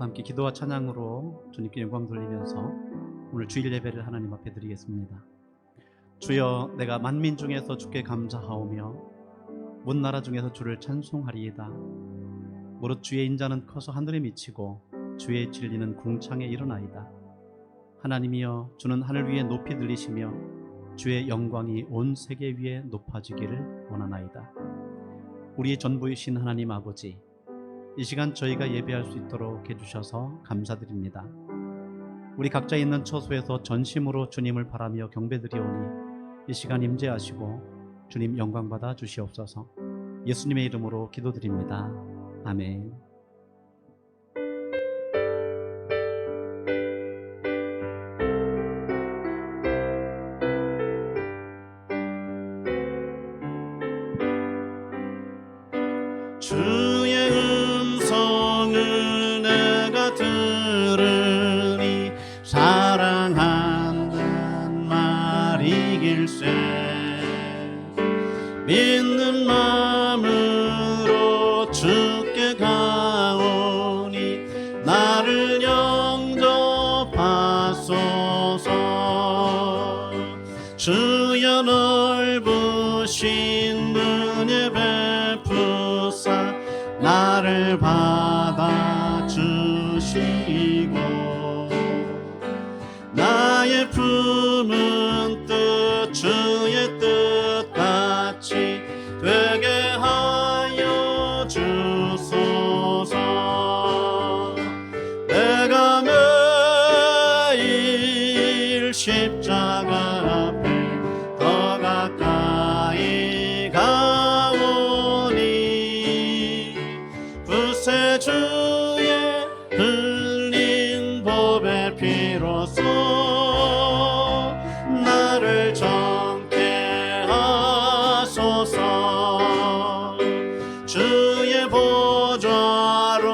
이제부터 함께 기도와 찬양으로 주님께 영광 돌리면서 오늘 주일 예배를 하나님 앞에 드리겠습니다. 주여, 내가 만민 중에서 주께 감사하오며 문 나라 중에서 주를 찬송하리이다. 무릇 주의 인자는 커서 하늘에 미치고 주의 진리는 궁창에 일어나이다. 하나님이여, 주는 하늘 위에 높이 들리시며 주의 영광이 온 세계 위에 높아지기를 원하나이다. 우리의 전부이신 하나님 아버지, 이 시간 저희가 예배할 수 있도록 해주셔서 감사드립니다. 우리 각자 있는 처소에서 전심으로 주님을 바라며 경배드리오니 이 시간 임재하시고 주님 영광 받아 주시옵소서. 예수님의 이름으로 기도드립니다. 아멘. 주의 음성을 내가 들으니 사랑한다는 말이길세. 믿는 마음으로 주께 가오니 나를 영접하소서. 주여, 넓으신 은혜 베푸사 나를 받아주시고 나의 품은 뜻 주의 뜻같이 되게 하여 주소서. 내가 매일 십자가 앞에 더 가까이 가오니 구세주의 흘린 보배 피로써 나를 정케 하소서. 주의 보좌로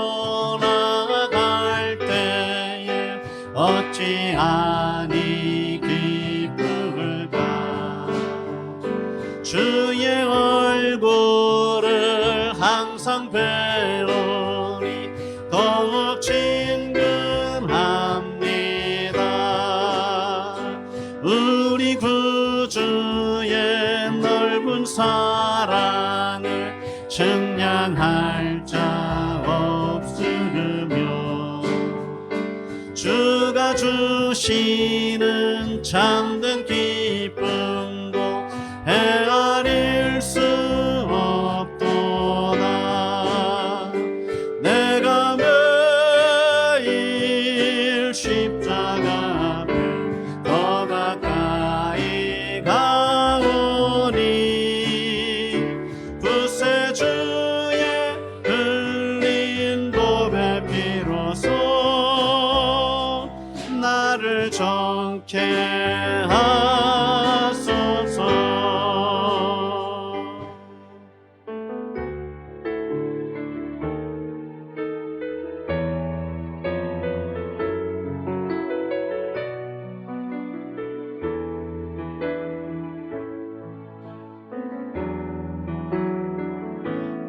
나아갈 때에 어찌하니 기쁠까. 주의 얼굴을 항상 배우니 더욱 친근합니다. 우리 구주의 넓은 사랑을 측량할 자 없으며 주가 주시는 참된 기쁨도 헤아릴 수 없도다. 내가 매일 십자가 앞에 더 가까이 가오니 구세주의 흘린 보배 피로써 나를 정케 하소서.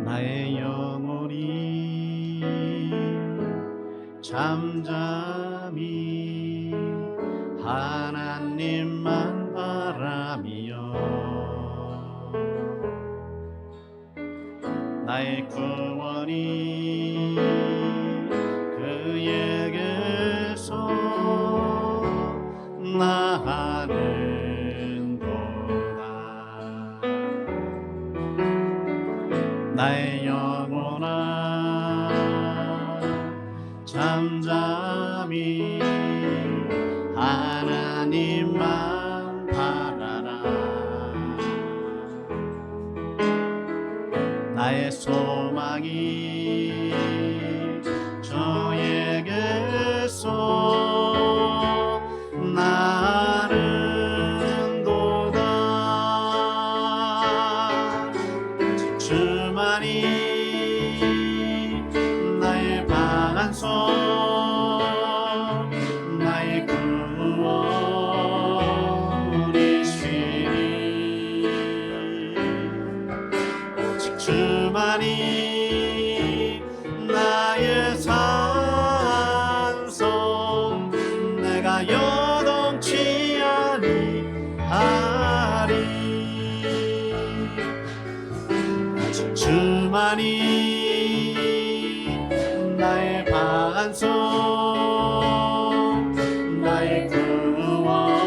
나의 영혼이 잠잠히 하나님만 바라며 나의 구원이 그에게서 나는도다. 나의 영혼아 잠잠히 하나님만 바라라. 나의 소망이 주에게서 나는도다. 주만이 나의 방안소 나의 구원이시니 오직 주만이 나의 삶 주만이 나의 반석, 나의 구원이시니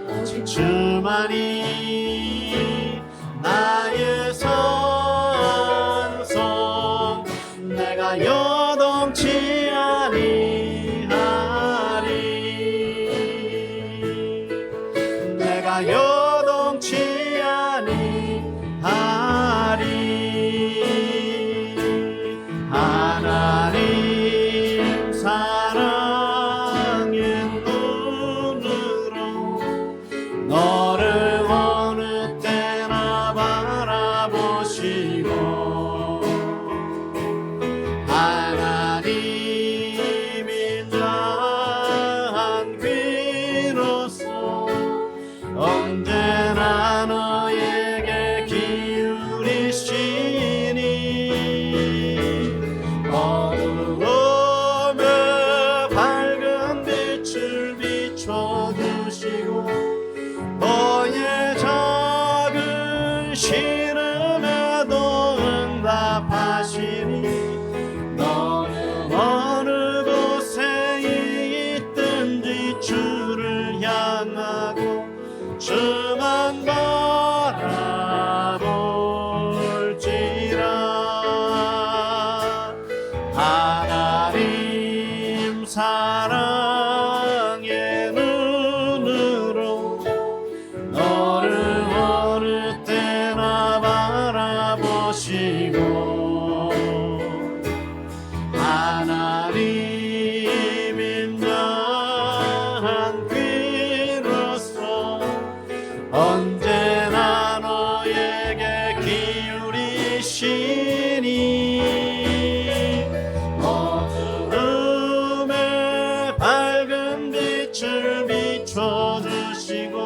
오직 주만이 나의 산성, 내가 여동치 아니하리, 내가 여동치 아니하리. 하나님 사랑의 눈으로 너를 어느 때나 바라보시고, 하나님 인자한 귀로서 언제나 너에게 기울이시니 어두움에 밝은 빛을 비춰주시고 너의 작은 신음에도 응답하시니 너는 어느 곳에 있든지 주를 향하고 주만 바라볼지라. 하나님 사랑의 눈으로 너를 어느 때나 바라보시고, 하나님 인자한 귀로서 언제나 너에게 기울이시니 어두움에 밝은 빛을 비춰주시고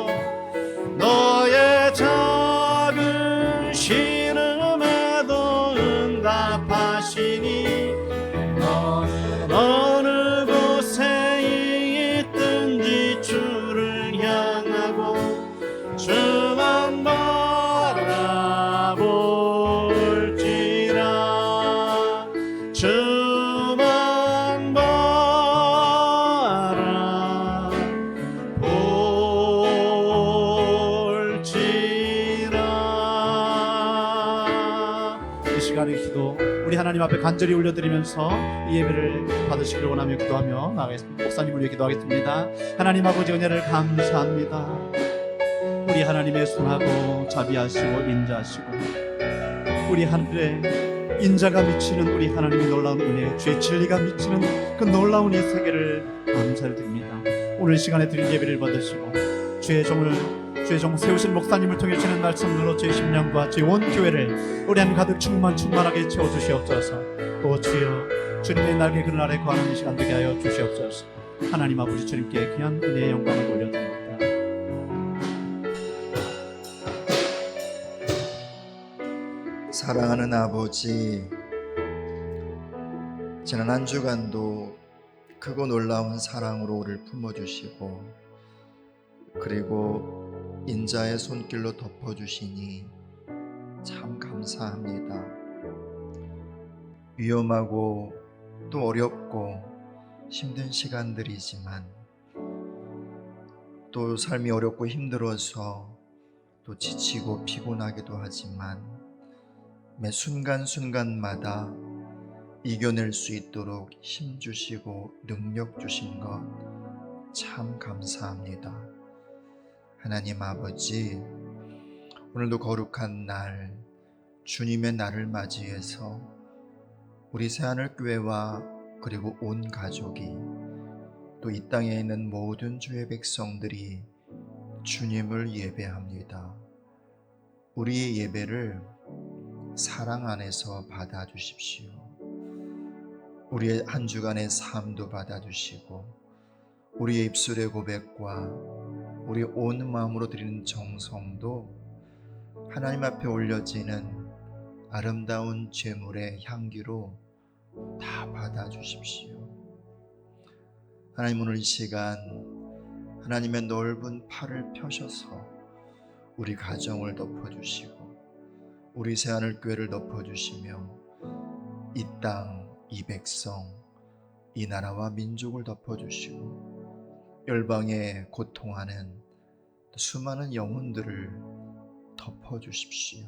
너의 작은 신음에도 응답하시니 너는 어느 곳에 있든지 주를 향하고 주만 바라볼지라. 주만 바라볼지라. 이 시간의 기도 우리 하나님 앞에 간절히 올려드리면서 이 예배를 받으시기를 원하며 기도하며 나아가겠습니다. 목사님을 위해 기도하겠습니다. 하나님 아버지 은혜를 감사합니다. 우리 하나님의 선하고 자비하시고 인자하시고 우리 하늘에 인자가 미치는 우리 하나님의 놀라운 은혜, 주의 진리가 미치는 그 놀라운 이 세계를 감사를 드립니다. 오늘 시간에 드린 예배를 받으시고 주의 종 세우신 목사님을 통해 주는 말씀들로 제 심령과 제 온 교회를 우리 한 가득 충만하게 채워주시옵소서. 또 주여 주님의 날개 그늘 아래 거하는 이 시간 되게 하여 주시옵소서. 하나님 아버지 주님께 귀한 은혜의 영광을 올려드립니다. 사랑하는 아버지, 지난 한 주간도 크고 놀라운 사랑으로 우리를 품어주시고 그리고 인자의 손길로 덮어주시니 참 감사합니다. 위험하고 또 어렵고 힘든 시간들이지만 또 삶이 어렵고 힘들어서 또 지치고 피곤하기도 하지만 매 순간순간마다 이겨낼 수 있도록 힘 주시고 능력 주신 것 참 감사합니다. 하나님 아버지, 오늘도 거룩한 날 주님의 날을 맞이해서 우리 새하늘교회와 그리고 온 가족이 또 이 땅에 있는 모든 주의 백성들이 주님을 예배합니다. 우리의 예배를 사랑 안에서 받아주십시오. 우리의 한 주간의 삶도 받아주시고 우리의 입술의 고백과 우리 온 마음으로 드리는 정성도 하나님 앞에 올려지는 아름다운 제물의 향기로 다 받아주십시오. 하나님, 오늘 이 시간 하나님의 넓은 팔을 펴셔서 우리 가정을 덮어주시고 우리 새하늘교회를 덮어주시며 이 땅, 이 백성, 이 나라와 민족을 덮어주시고 열방에 고통하는 수많은 영혼들을 덮어주십시오.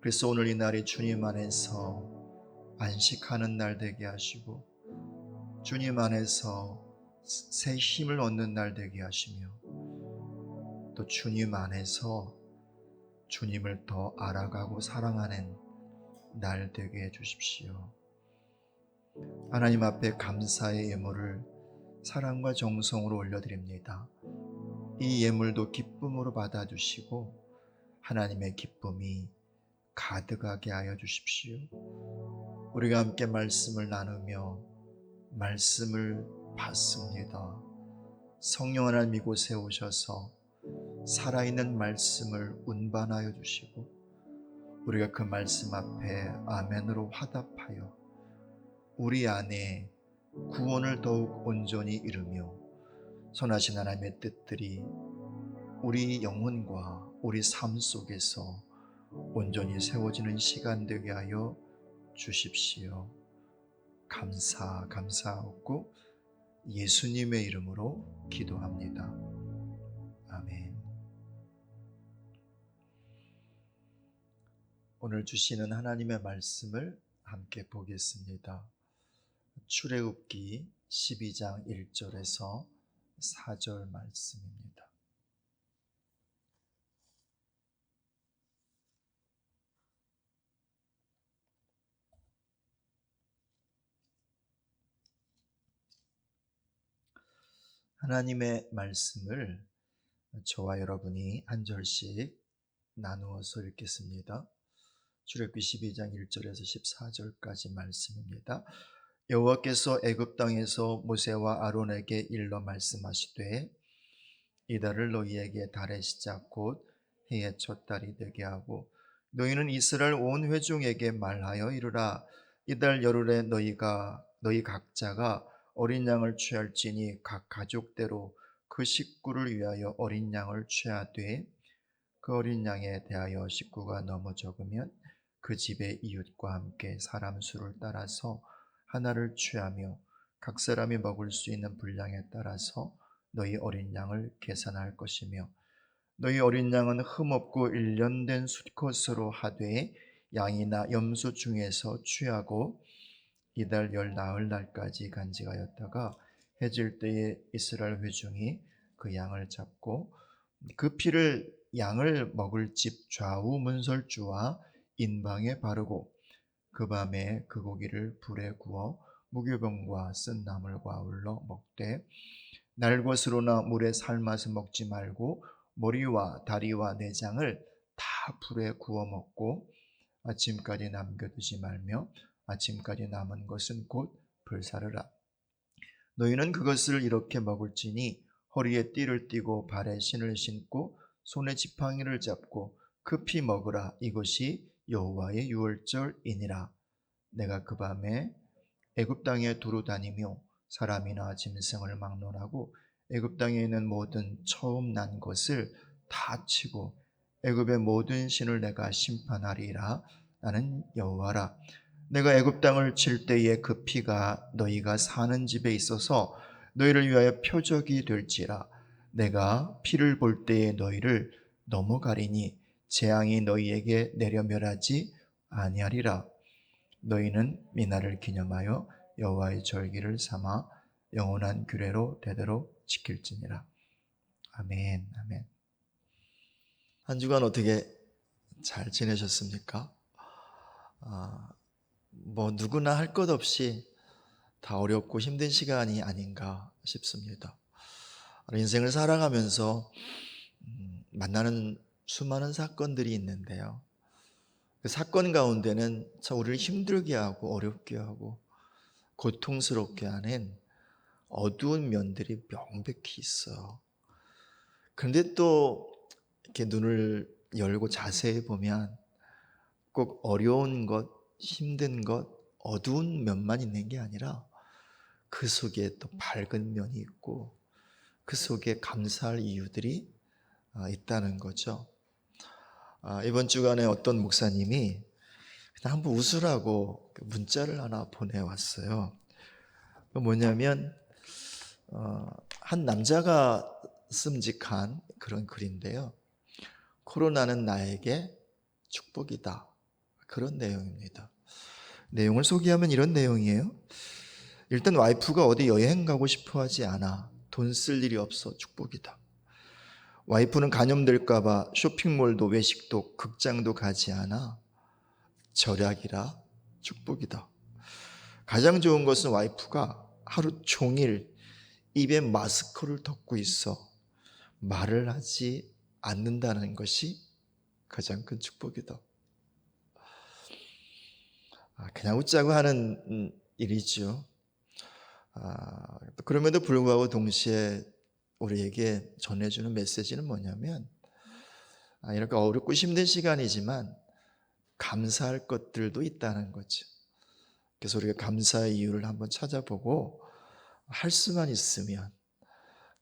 그래서 오늘 이 날이 주님 안에서 안식하는 날 되게 하시고 주님 안에서 새 힘을 얻는 날 되게 하시며 또 주님 안에서 주님을 더 알아가고 사랑하는 날 되게 해주십시오. 하나님 앞에 감사의 예물을 사랑과 정성으로 올려드립니다. 이 예물도 기쁨으로 받아주시고 하나님의 기쁨이 가득하게 하여 주십시오. 우리가 함께 말씀을 나누며 말씀을 받습니다. 성령 하나님 이곳에 오셔서 살아있는 말씀을 운반하여 주시고 우리가 그 말씀 앞에 아멘으로 화답하여 우리 안에 구원을 더욱 온전히 이루며 선하신 하나님의 뜻들이 우리 영혼과 우리 삶 속에서 온전히 세워지는 시간 되게 하여 주십시오. 감사하고 예수님의 이름으로 기도합니다. 아멘. 오늘 주시는 하나님의 말씀을 함께 보겠습니다. 출애굽기 12장 1절에서 4절 말씀입니다. 하나님의 말씀을 저와 여러분이 한 절씩 나누어서 읽겠습니다. 출애굽기 12장 1절에서 14절까지 말씀입니다. 여호와께서 애굽 땅에서 모세와 아론에게 일러 말씀하시되 이 달을 너희에게 달의 시작 곧 해의 첫 달이 되게 하고 너희는 이스라엘 온 회중에게 말하여 이르라. 이 달 열흘에 너희 각자가 어린 양을 취할지니 각 가족대로 그 식구를 위하여 어린 양을 취하되 그 어린 양에 대하여 식구가 너무 적으면 그 집의 이웃과 함께 사람 수를 따라서 하나를 취하며 각 사람이 먹을 수 있는 분량에 따라서 너희 어린 양을 계산할 것이며 너희 어린 양은 흠없고 1년 된 수컷으로 하되 양이나 염소 중에서 취하고 이달 열 나흘 날까지 간직하였다가 해질 때에 이스라엘 회중이 그 양을 잡고 그 피를 양을 먹을 집 좌우 문설주와 인방에 바르고 그 밤에 그 고기를 불에 구워 무교병과 쓴 나물과 아울러 먹되 날것으로나 물에 삶아서 먹지 말고 머리와 다리와 내장을 다 불에 구워 먹고 아침까지 남겨두지 말며 아침까지 남은 것은 곧 불사르라. 너희는 그것을 이렇게 먹을지니 허리에 띠를 띠고 발에 신을 신고 손에 지팡이를 잡고 급히 먹으라. 이것이 여호와의 유월절이니라. 내가 그 밤에 애굽 땅에 두루 다니며 사람이나 짐승을 막론하고 애굽 땅에 있는 모든 처음 난 것을 다 치고 애굽의 모든 신을 내가 심판하리라. 나는 여호와라. 내가 애굽 땅을 칠 때에 그 피가 너희가 사는 집에 있어서 너희를 위하여 표적이 될지라. 내가 피를 볼 때에 너희를 넘어가리니 재앙이 너희에게 내려 멸하지 아니하리라. 너희는 이날을 기념하여 여호와의 절기를 삼아 영원한 규례로 대대로 지킬지니라. 아멘. 아멘. 한 주간 어떻게 잘 지내셨습니까? 누구나 할 것 없이 다 어렵고 힘든 시간이 아닌가 싶습니다. 인생을 살아가면서 만나는 수많은 사건들이 있는데요. 그 사건 가운데는 참 우리를 힘들게 하고 어렵게 하고 고통스럽게 하는 어두운 면들이 명백히 있어요. 그런데 또 이렇게 눈을 열고 자세히 보면 꼭 어려운 것, 힘든 것, 어두운 면만 있는 게 아니라 그 속에 또 밝은 면이 있고 그 속에 감사할 이유들이 있다는 거죠. 이번 주간에 어떤 목사님이 그냥 한번 웃으라고 문자를 하나 보내왔어요. 뭐냐면 한 남자가 씀직한 그런 글인데요. 코로나는 나에게 축복이다. 그런 내용입니다. 내용을 소개하면 이런 내용이에요. 일단 와이프가 어디 여행 가고 싶어 하지 않아. 돈 쓸 일이 없어 축복이다. 와이프는 감염될까봐 쇼핑몰도 외식도 극장도 가지 않아. 절약이라 축복이다. 가장 좋은 것은 와이프가 하루 종일 입에 마스크를 덮고 있어 말을 하지 않는다는 것이 가장 큰 축복이다. 그냥 웃자고 하는 일이죠. 그럼에도 불구하고 동시에 우리에게 전해주는 메시지는 뭐냐면 이렇게 어렵고 힘든 시간이지만 감사할 것들도 있다는 거죠. 그래서 우리가 감사의 이유를 한번 찾아보고 할 수만 있으면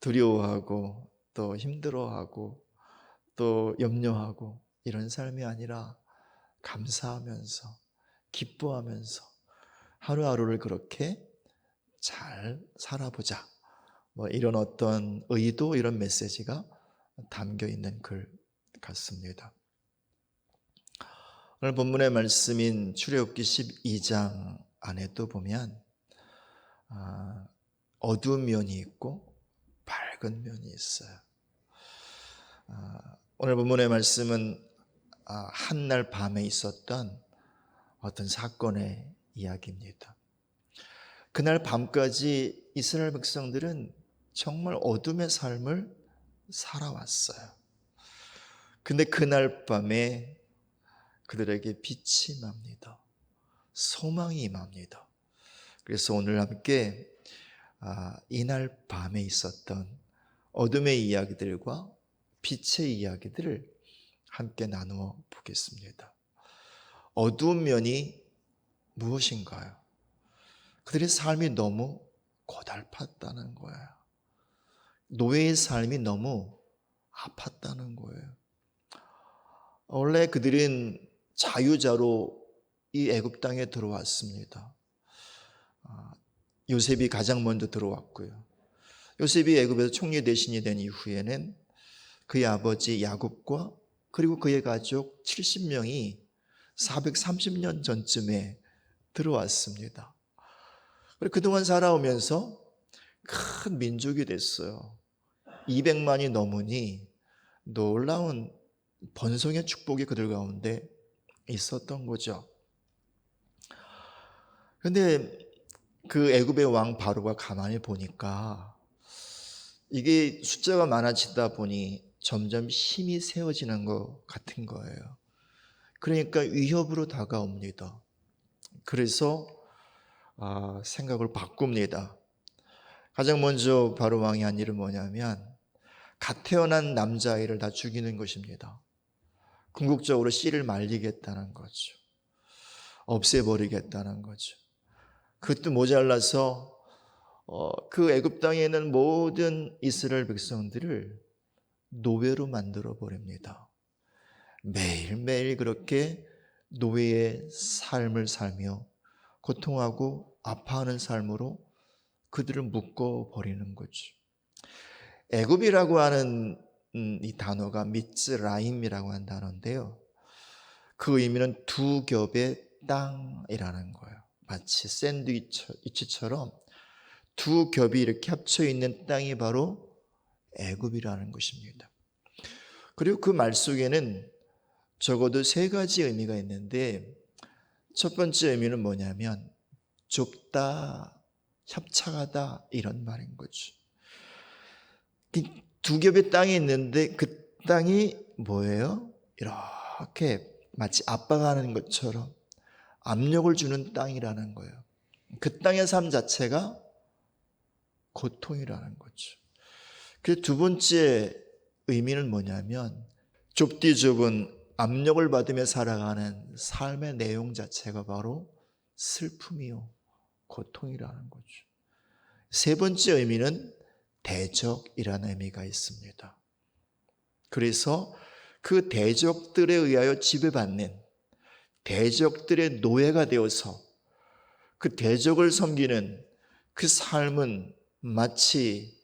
두려워하고 또 힘들어하고 또 염려하고 이런 삶이 아니라 감사하면서 기뻐하면서 하루하루를 그렇게 잘 살아보자. 이런 어떤 의도, 이런 메시지가 담겨 있는 글 같습니다. 오늘 본문의 말씀인 출애굽기 12장 안에 또 보면 어두운 면이 있고 밝은 면이 있어요. 오늘 본문의 말씀은 한날 밤에 있었던 어떤 사건의 이야기입니다. 그날 밤까지 이스라엘 백성들은 정말 어둠의 삶을 살아왔어요. 근데 그날 밤에 그들에게 빛이 납니다. 소망이 임합니다. 그래서 오늘 함께 이날 밤에 있었던 어둠의 이야기들과 빛의 이야기들을 함께 나누어 보겠습니다. 어두운 면이 무엇인가요? 그들의 삶이 너무 고달팠다는 거예요. 노예의 삶이 너무 아팠다는 거예요. 원래 그들은 자유자로 이 애굽 땅에 들어왔습니다. 요셉이 가장 먼저 들어왔고요. 요셉이 애굽에서 총리 대신이 된 이후에는 그의 아버지 야곱과 그리고 그의 가족 70명이 430년 전쯤에 들어왔습니다. 그동안 살아오면서 큰 민족이 됐어요. 200만이 넘으니 놀라운 번성의 축복이 그들 가운데 있었던 거죠. 그런데 그 애굽의 왕 바로가 가만히 보니까 이게 숫자가 많아지다 보니 점점 힘이 세워지는 것 같은 거예요. 그러니까 위협으로 다가옵니다. 그래서 생각을 바꿉니다. 가장 먼저 바로 왕이 한 일은 뭐냐면 갓 태어난 남자아이를 다 죽이는 것입니다. 궁극적으로 씨를 말리겠다는 거죠. 없애버리겠다는 거죠. 그것도 모자라서 그 애굽 땅에 있는 모든 이스라엘 백성들을 노예로 만들어 버립니다. 매일매일 그렇게 노예의 삶을 살며 고통하고 아파하는 삶으로 그들을 묶어버리는 거죠. 애굽이라고 하는 이 단어가 미츠라임이라고 하는 단어인데요. 그 의미는 두 겹의 땅이라는 거예요. 마치 샌드위치처럼 두 겹이 이렇게 합쳐 있는 땅이 바로 애굽이라는 것입니다. 그리고 그 말 속에는 적어도 세 가지 의미가 있는데 첫 번째 의미는 뭐냐면 좁다, 협착하다 이런 말인 거죠. 두 겹의 땅이 있는데 그 땅이 뭐예요? 이렇게 마치 압박하는 것처럼 압력을 주는 땅이라는 거예요. 그 땅의 삶 자체가 고통이라는 거죠. 그 두 번째 의미는 뭐냐면 좁디 좁은 압력을 받으며 살아가는 삶의 내용 자체가 바로 슬픔이요 고통이라는 거죠. 세 번째 의미는 대적이라는 의미가 있습니다. 그래서 그 대적들에 의하여 지배받는, 대적들의 노예가 되어서 그 대적을 섬기는 그 삶은 마치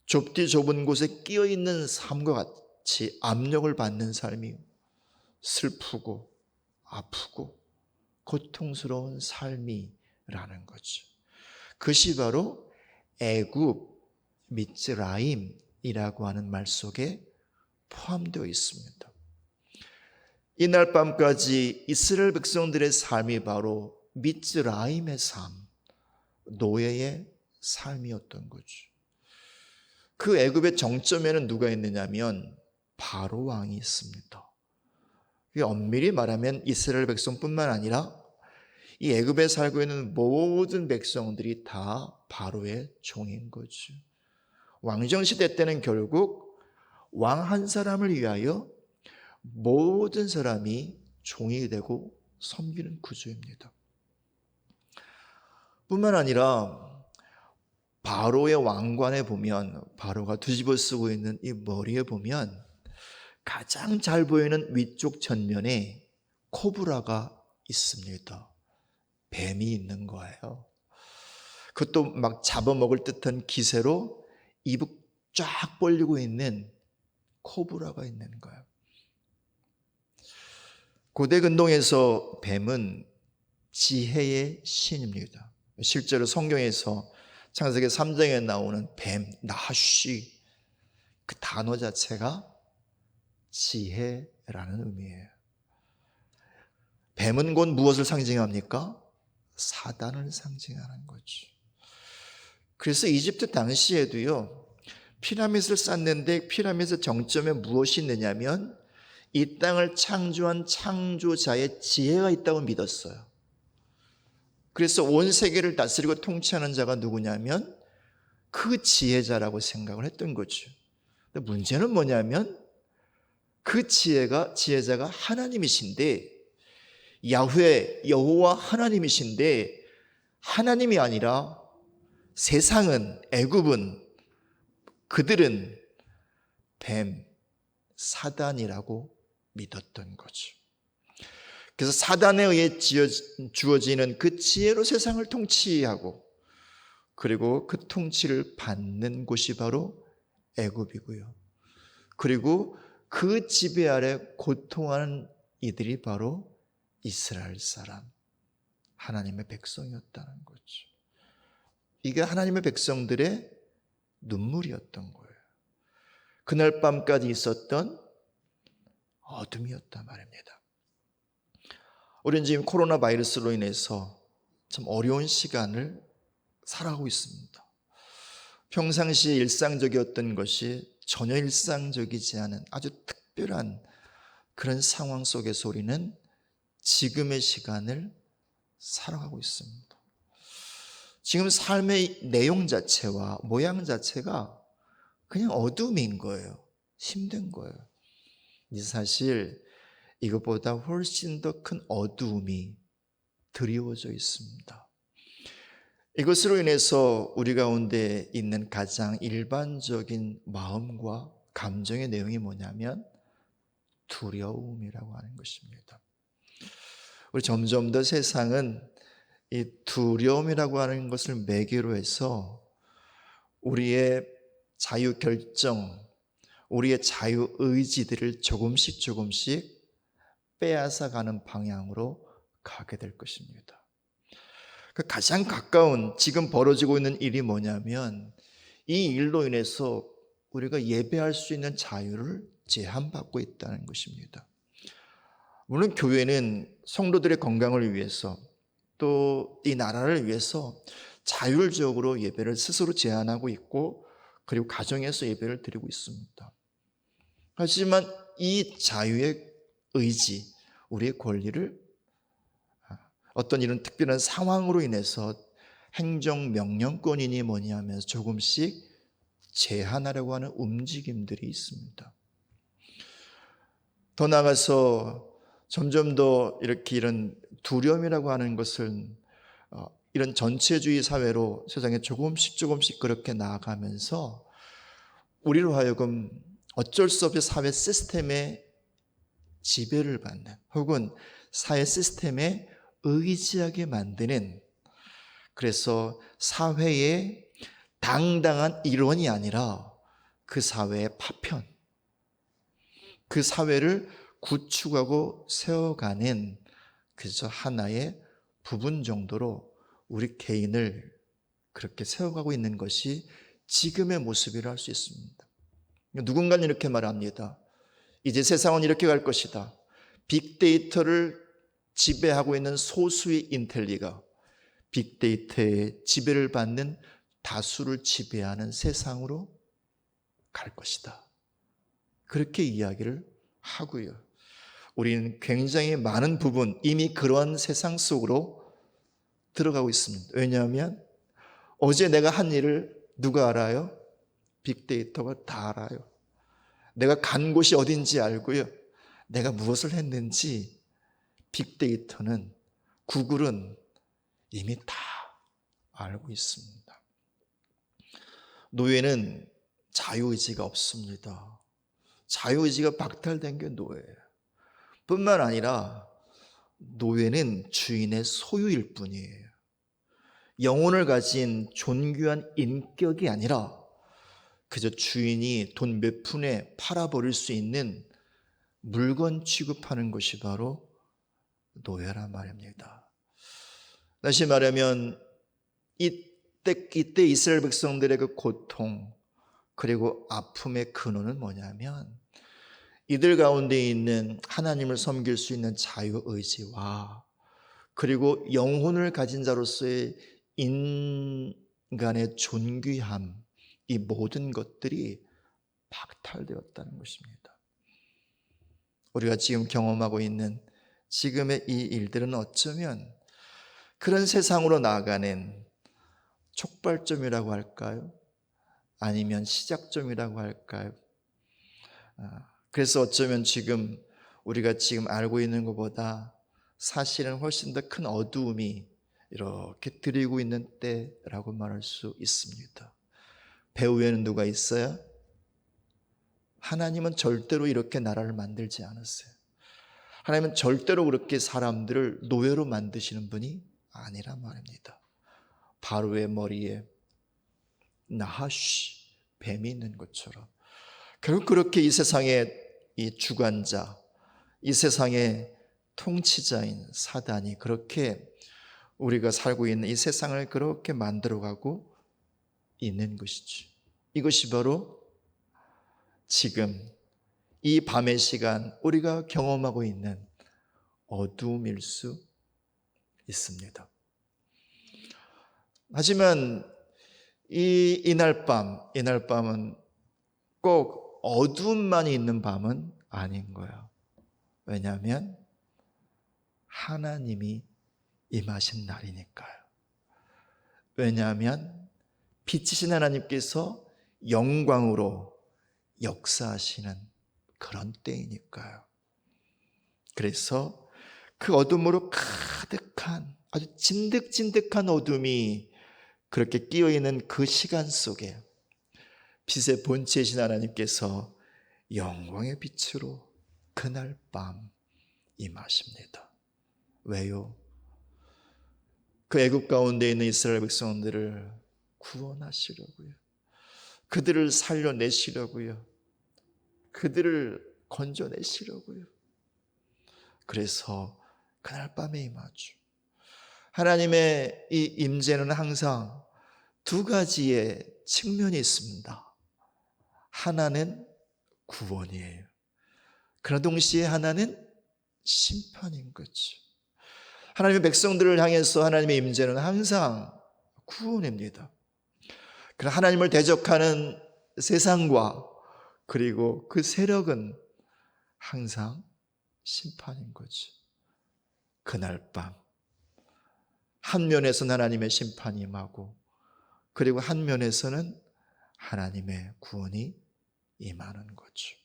좁디 좁은 곳에 끼어 있는 삶과 같이 압력을 받는 삶이요, 슬프고 아프고 고통스러운 삶이라는 거죠. 그것이 바로 애굽, 미츠라임이라고 하는 말 속에 포함되어 있습니다. 이날 밤까지 이스라엘 백성들의 삶이 바로 미츠라임의 삶, 노예의 삶이었던 거죠. 그 애굽의 정점에는 누가 있느냐면 바로 왕이 있습니다. 엄밀히 말하면 이스라엘 백성뿐만 아니라 이 애굽에 살고 있는 모든 백성들이 다 바로의 종인 거죠. 왕정시대 때는 결국 왕 한 사람을 위하여 모든 사람이 종이 되고 섬기는 구조입니다. 뿐만 아니라 바로의 왕관에 보면, 바로가 뒤집어 쓰고 있는 이 머리에 보면 가장 잘 보이는 위쪽 전면에 코브라가 있습니다. 뱀이 있는 거예요. 그것도 막 잡아먹을 듯한 기세로 입을 쫙 벌리고 있는 코브라가 있는 거예요. 고대 근동에서 뱀은 지혜의 신입니다. 실제로 성경에서 창세기 3장에 나오는 뱀, 나하쉬, 그 단어 자체가 지혜라는 의미예요. 뱀은 곧 무엇을 상징합니까? 사단을 상징하는 거죠. 그래서 이집트 당시에도요, 피라밋을 쌓는데 피라밋의 정점에 무엇이 있느냐면 이 땅을 창조한 창조자의 지혜가 있다고 믿었어요. 그래서 온 세계를 다스리고 통치하는 자가 누구냐면 그 지혜자라고 생각을 했던 거죠. 근데 문제는 뭐냐면 그 지혜자가 하나님이신데, 야훼 여호와 하나님이신데, 하나님이 아니라 세상은, 애굽은, 그들은 뱀, 사단이라고 믿었던 거죠. 그래서 사단에 의해 주어지는 그 지혜로 세상을 통치하고, 그리고 그 통치를 받는 곳이 바로 애굽이고요. 그리고 그 지배 아래 고통하는 이들이 바로 이스라엘 사람, 하나님의 백성이었다는 거죠. 이게 하나님의 백성들의 눈물이었던 거예요. 그날 밤까지 있었던 어둠이었단 말입니다. 우리는 지금 코로나 바이러스로 인해서 참 어려운 시간을 살아가고 있습니다. 평상시에 일상적이었던 것이 전혀 일상적이지 않은 아주 특별한 그런 상황 속에서 우리는 지금의 시간을 살아가고 있습니다. 지금 삶의 내용 자체와 모양 자체가 그냥 어둠인 거예요. 힘든 거예요. 사실 이것보다 훨씬 더 큰 어두움이 드리워져 있습니다. 이것으로 인해서 우리 가운데 있는 가장 일반적인 마음과 감정의 내용이 뭐냐면 두려움이라고 하는 것입니다. 우리 점점 더 세상은 이 두려움이라고 하는 것을 매개로 해서 우리의 자유 결정, 우리의 자유 의지들을 조금씩 빼앗아가는 방향으로 가게 될 것입니다. 그 가장 가까운 지금 벌어지고 있는 일이 뭐냐면 이 일로 인해서 우리가 예배할 수 있는 자유를 제한받고 있다는 것입니다. 물론 교회는 성도들의 건강을 위해서 또 이 나라를 위해서 자율적으로 예배를 스스로 제한하고 있고, 그리고 가정에서 예배를 드리고 있습니다. 하지만 이 자유의 의지, 우리의 권리를 어떤 이런 특별한 상황으로 인해서 행정명령권이니 뭐니 하면서 조금씩 제한하려고 하는 움직임들이 있습니다. 더 나아가서 점점 더 이런 두려움이라고 하는 것은 이런 전체주의 사회로 세상에 조금씩 그렇게 나아가면서 우리로 하여금 어쩔 수 없이 사회 시스템의 지배를 받는 혹은 사회 시스템에 의지하게 만드는, 그래서 사회의 당당한 일원이 아니라 그 사회의 파편, 그 사회를 구축하고 세워가는 그저 하나의 부분 정도로 우리 개인을 그렇게 세워가고 있는 것이 지금의 모습이라 할 수 있습니다. 누군가는 이렇게 말합니다. 이제 세상은 이렇게 갈 것이다. 빅데이터를 지배하고 있는 소수의 인텔리가 빅데이터의 지배를 받는 다수를 지배하는 세상으로 갈 것이다. 그렇게 이야기를 하고요. 우리는 굉장히 많은 부분 이미 그러한 세상 속으로 들어가고 있습니다. 왜냐하면 어제 내가 한 일을 누가 알아요? 빅데이터가 다 알아요. 내가 간 곳이 어딘지 알고요. 내가 무엇을 했는지 빅데이터는, 구글은 이미 다 알고 있습니다. 노예는 자유의지가 없습니다. 자유의지가 박탈된 게 노예예요. 뿐만 아니라 노예는 주인의 소유일 뿐이에요. 영혼을 가진 존귀한 인격이 아니라 그저 주인이 돈 몇 푼에 팔아버릴 수 있는 물건 취급하는 것이 바로 노예란 말입니다. 다시 말하면 이때 이스라엘 백성들의 그 고통 그리고 아픔의 근원은 뭐냐면 이들 가운데 있는 하나님을 섬길 수 있는 자유의지와 그리고 영혼을 가진 자로서의 인간의 존귀함, 이 모든 것들이 박탈되었다는 것입니다. 우리가 지금 경험하고 있는 지금의 이 일들은 어쩌면 그런 세상으로 나아가는 촉발점이라고 할까요? 아니면 시작점이라고 할까요? 그래서 어쩌면 지금 우리가 지금 알고 있는 것보다 사실은 훨씬 더 큰 어두움이 이렇게 들이고 있는 때라고 말할 수 있습니다. 배후에는 누가 있어요? 하나님은 절대로 이렇게 나라를 만들지 않았어요. 하나님은 절대로 그렇게 사람들을 노예로 만드시는 분이 아니란 말입니다. 바로의 머리에 나하시, 뱀이 있는 것처럼 결국 그렇게 이 세상의 이 주관자, 이 세상의 통치자인 사단이 그렇게 우리가 살고 있는 이 세상을 그렇게 만들어가고 있는 것이죠. 이것이 바로 지금 이 밤의 시간 우리가 경험하고 있는 어두움일 수 있습니다. 하지만 이날 밤은 꼭 어두움만 있는 밤은 아닌 거예요. 왜냐하면 하나님이 임하신 날이니까요. 왜냐하면 빛이신 하나님께서 영광으로 역사하시는 그런 때이니까요. 그래서 그 어둠으로 가득한 아주 진득진득한 어둠이 그렇게 끼어있는 그 시간 속에 빛의 본체이신 하나님께서 영광의 빛으로 그날 밤 임하십니다. 왜요? 그 애굽 가운데 있는 이스라엘 백성들을 구원하시려고요. 그들을 살려내시려고요. 그들을 건져내시려고요. 그래서 그날 밤에 임하죠. 하나님의 이 임재는 항상 두 가지의 측면이 있습니다. 하나는 구원이에요. 그러나 동시에 하나는 심판인 거죠. 하나님의 백성들을 향해서 하나님의 임재는 항상 구원입니다. 그러나 하나님을 대적하는 세상과 그리고 그 세력은 항상 심판인 거죠. 그날 밤 한 면에서는 하나님의 심판이 임하고 그리고 한 면에서는 하나님의 구원이 임하는 거죠.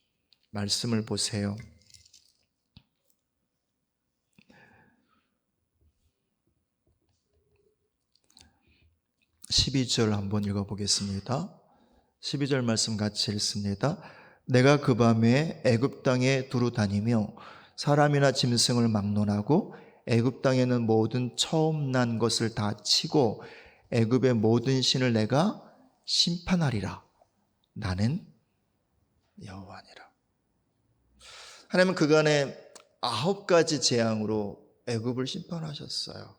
말씀을 보세요. 12절 한번 읽어보겠습니다. 12절 말씀 같이 읽습니다. 내가 그 밤에 애굽 땅에 두루 다니며 사람이나 짐승을 막론하고 애굽 땅에는 모든 처음 난 것을 다 치고 애굽의 모든 신을 내가 심판하리라. 나는 여호와니라. 하나님은 그간에 9가지 재앙으로 애굽을 심판하셨어요.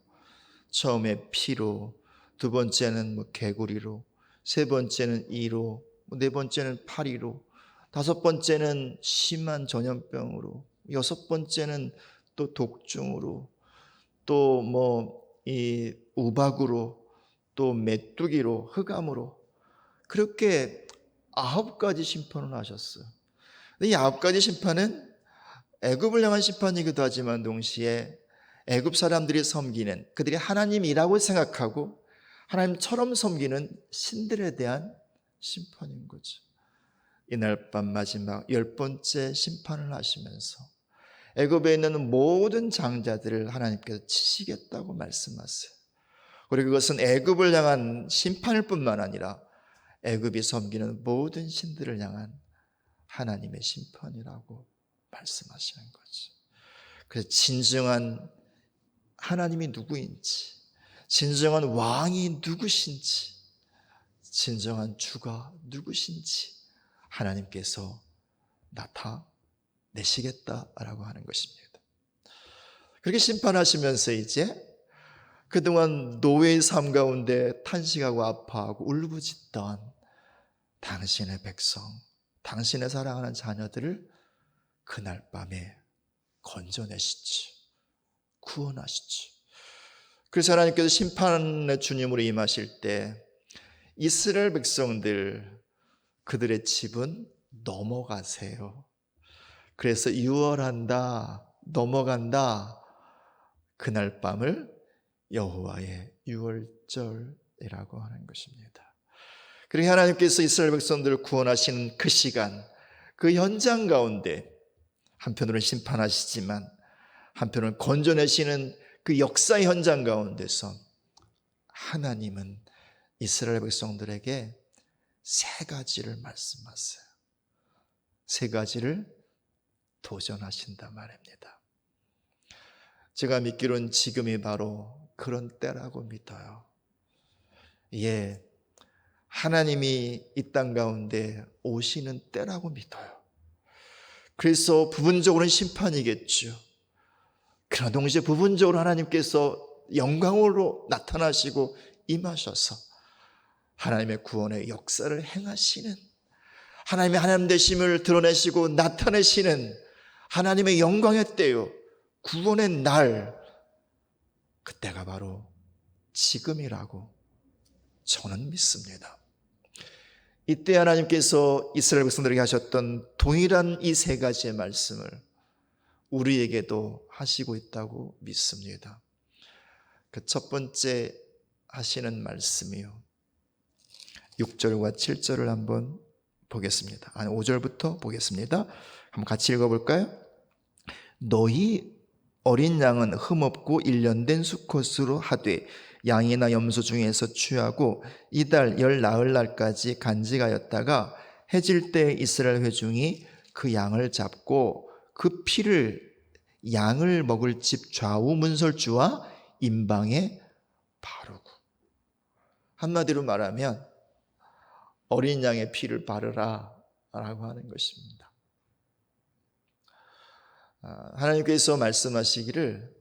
처음에 피로, 두 번째는 개구리로, 세 번째는 이로, 네 번째는 파리로, 다섯 번째는 심한 전염병으로, 여섯 번째는 또 독중으로, 또 이 우박으로, 또 메뚜기로, 흑암으로, 그렇게 9가지 심판을 하셨어요. 이 9가지 심판은 애굽을 향한 심판이기도 하지만 동시에 애굽 사람들이 섬기는, 그들이 하나님이라고 생각하고 하나님처럼 섬기는 신들에 대한 심판인 거죠. 이날 밤 마지막 10번째 심판을 하시면서 애굽에 있는 모든 장자들을 하나님께서 치시겠다고 말씀하세요. 그리고 그것은 애굽을 향한 심판일 뿐만 아니라 애굽이 섬기는 모든 신들을 향한 하나님의 심판이라고 말씀하시는 거죠. 그래서 진정한 하나님이 누구인지, 진정한 왕이 누구신지, 진정한 주가 누구신지 하나님께서 나타내시겠다라고 하는 것입니다. 그렇게 심판하시면서 이제 그동안 노예의 삶 가운데 탄식하고 아파하고 울부짖던 당신의 백성, 당신의 사랑하는 자녀들을 그날 밤에 건져내시지, 구원하시지. 그래서 하나님께서 심판의 주님으로 임하실 때 이스라엘 백성들, 그들의 집은 넘어가세요. 그래서 유월한다, 넘어간다, 그날 밤을 여호와의 유월절이라고 하는 것입니다. 그리고 하나님께서 이스라엘 백성들을 구원하시는 그 시간, 그 현장 가운데 한편으로는 심판하시지만 한편으로는 건져내시는 그 역사의 현장 가운데서 하나님은 이스라엘 백성들에게 3가지를 말씀하세요. 3가지를 도전하신다 말입니다. 제가 믿기로는 지금이 바로 그런 때라고 믿어요. 예, 하나님이 이 땅 가운데 오시는 때라고 믿어요. 그래서 부분적으로는 심판이겠죠. 그러나 동시에 부분적으로 하나님께서 영광으로 나타나시고 임하셔서 하나님의 구원의 역사를 행하시는, 하나님의 하나님 되심을 드러내시고 나타내시는 하나님의 영광의 때요, 구원의 날, 그때가 바로 지금이라고 저는 믿습니다. 이때 하나님께서 이스라엘 백성들에게 하셨던 동일한 이 3가지의 말씀을 우리에게도 하시고 있다고 믿습니다. 그 첫 번째 하시는 말씀이요, 6절과 7절을 한번 보겠습니다. 5절부터 보겠습니다. 한번 같이 읽어볼까요? 너희 어린 양은 흠없고 1년 된 수컷으로 하되 양이나 염소 중에서 취하고 이달 열 나흘 날까지 간직하였다가 해질 때 이스라엘 회중이 그 양을 잡고 그 피를 양을 먹을 집 좌우 문설주와 임방에 바르고. 한마디로 말하면 어린 양의 피를 바르라 라고 하는 것입니다. 하나님께서 말씀하시기를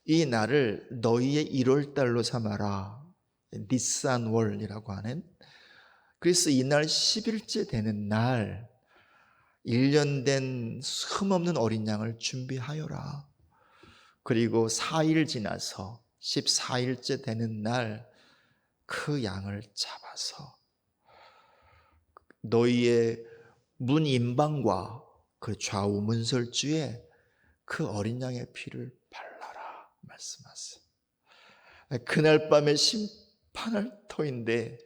이 날을 너희의 1월달로 삼아라, 니산월이라고 하는, 그래서 이날 10일째 되는 날 1년 된 흠없는 어린 양을 준비하여라. 그리고 4일 지나서 14일째 되는 날 그 양을 잡아서 너희의 문 임방과 그 좌우 문설주에 그 어린 양의 피를 발라라 말씀하세요. 그날 밤에 심판할 터인데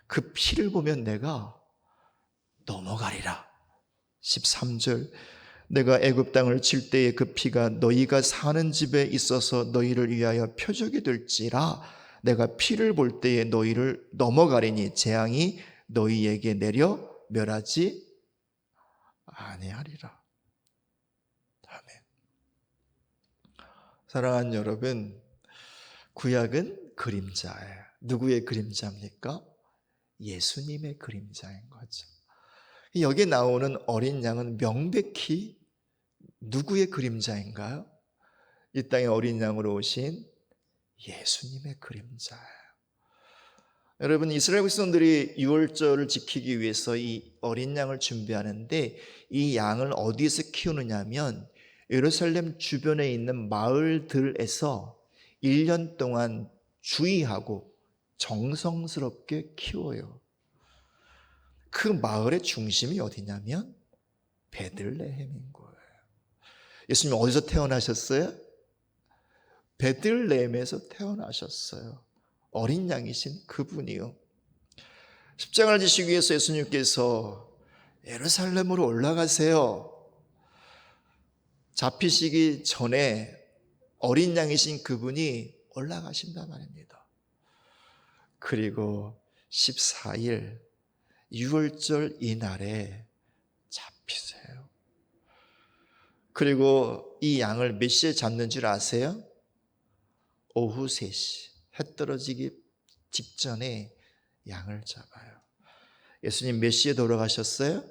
그 피를 보면 내가 넘어가리라. 13절, 내가 애굽 땅을 칠 때에 그 피가 너희가 사는 집에 있어서 너희를 위하여 표적이 될지라. 내가 피를 볼 때에 너희를 넘어가리니 재앙이 너희에게 내려 멸하지 아니하리라. 아멘. 사랑하는 여러분, 구약은 그림자예요. 누구의 그림자입니까? 예수님의 그림자인 거죠. 여기에 나오는 어린 양은 명백히 누구의 그림자인가요? 이 땅에 어린 양으로 오신 예수님의 그림자예요. 여러분, 이스라엘 백성들이 유월절을 지키기 위해서 이 어린 양을 준비하는데, 이 양을 어디에서 키우느냐 하면 예루살렘 주변에 있는 마을들에서 1년 동안 주의하고 정성스럽게 키워요. 그 마을의 중심이 어디냐면 베들레헴인 거예요. 예수님 어디서 태어나셨어요? 베들레헴에서 태어나셨어요. 어린 양이신 그분이요. 십자가를 지시기 위해서 예수님께서 예루살렘으로 올라가세요. 잡히시기 전에 어린 양이신 그분이 올라가신단 말입니다. 그리고 14일 유월절 이날에 잡히세요. 그리고 이 양을 몇 시에 잡는 줄 아세요? 오후 3시, 해 떨어지기 직전에 양을 잡아요. 예수님 몇 시에 돌아가셨어요?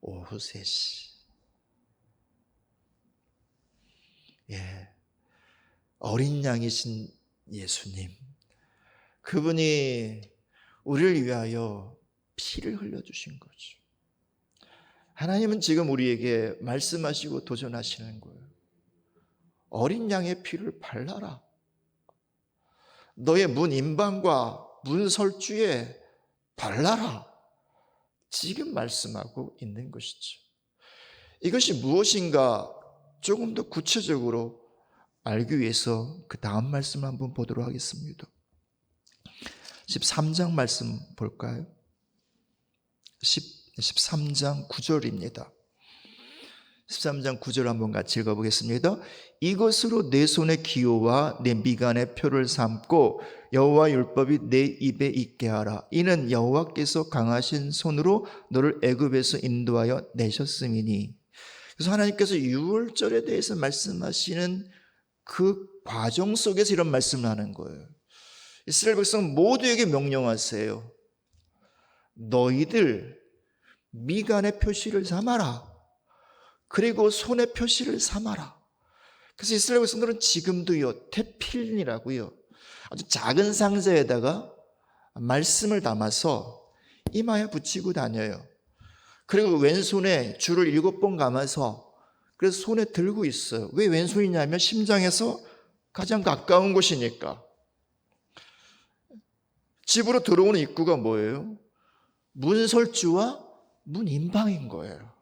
오후 3시. 예, 어린 양이신 예수님, 그분이 우리를 위하여 피를 흘려주신 거죠. 하나님은 지금 우리에게 말씀하시고 도전하시는 거예요. 어린 양의 피를 발라라. 너의 문 임방과 문 설주에 발라라. 지금 말씀하고 있는 것이죠. 이것이 무엇인가 조금 더 구체적으로 알기 위해서 그 다음 말씀을 한번 보도록 하겠습니다. 13장 말씀 볼까요? 13장 9절입니다. 13장 9절 한번 같이 읽어보겠습니다. 이것으로 내 손의 기호와 내 미간의 표를 삼고 여호와 율법이 내 입에 있게 하라. 이는 여호와께서 강하신 손으로 너를 애굽에서 인도하여 내셨음이니. 그래서 하나님께서 유월절에 대해서 말씀하시는 그 과정 속에서 이런 말씀을 하는 거예요. 이스라엘 백성 모두에게 명령하세요. 너희들 미간의 표시를 삼아라. 그리고 손의 표시를 삼아라. 그래서 이스라엘 백성들은 지금도요, 테필이라고요, 아주 작은 상자에다가 말씀을 담아서 이마에 붙이고 다녀요. 그리고 왼손에 줄을 7번 감아서 그래서 손에 들고 있어요. 왜 왼손이냐면 심장에서 가장 가까운 곳이니까. 집으로 들어오는 입구가 뭐예요? 문설주와 문임방인 거예요.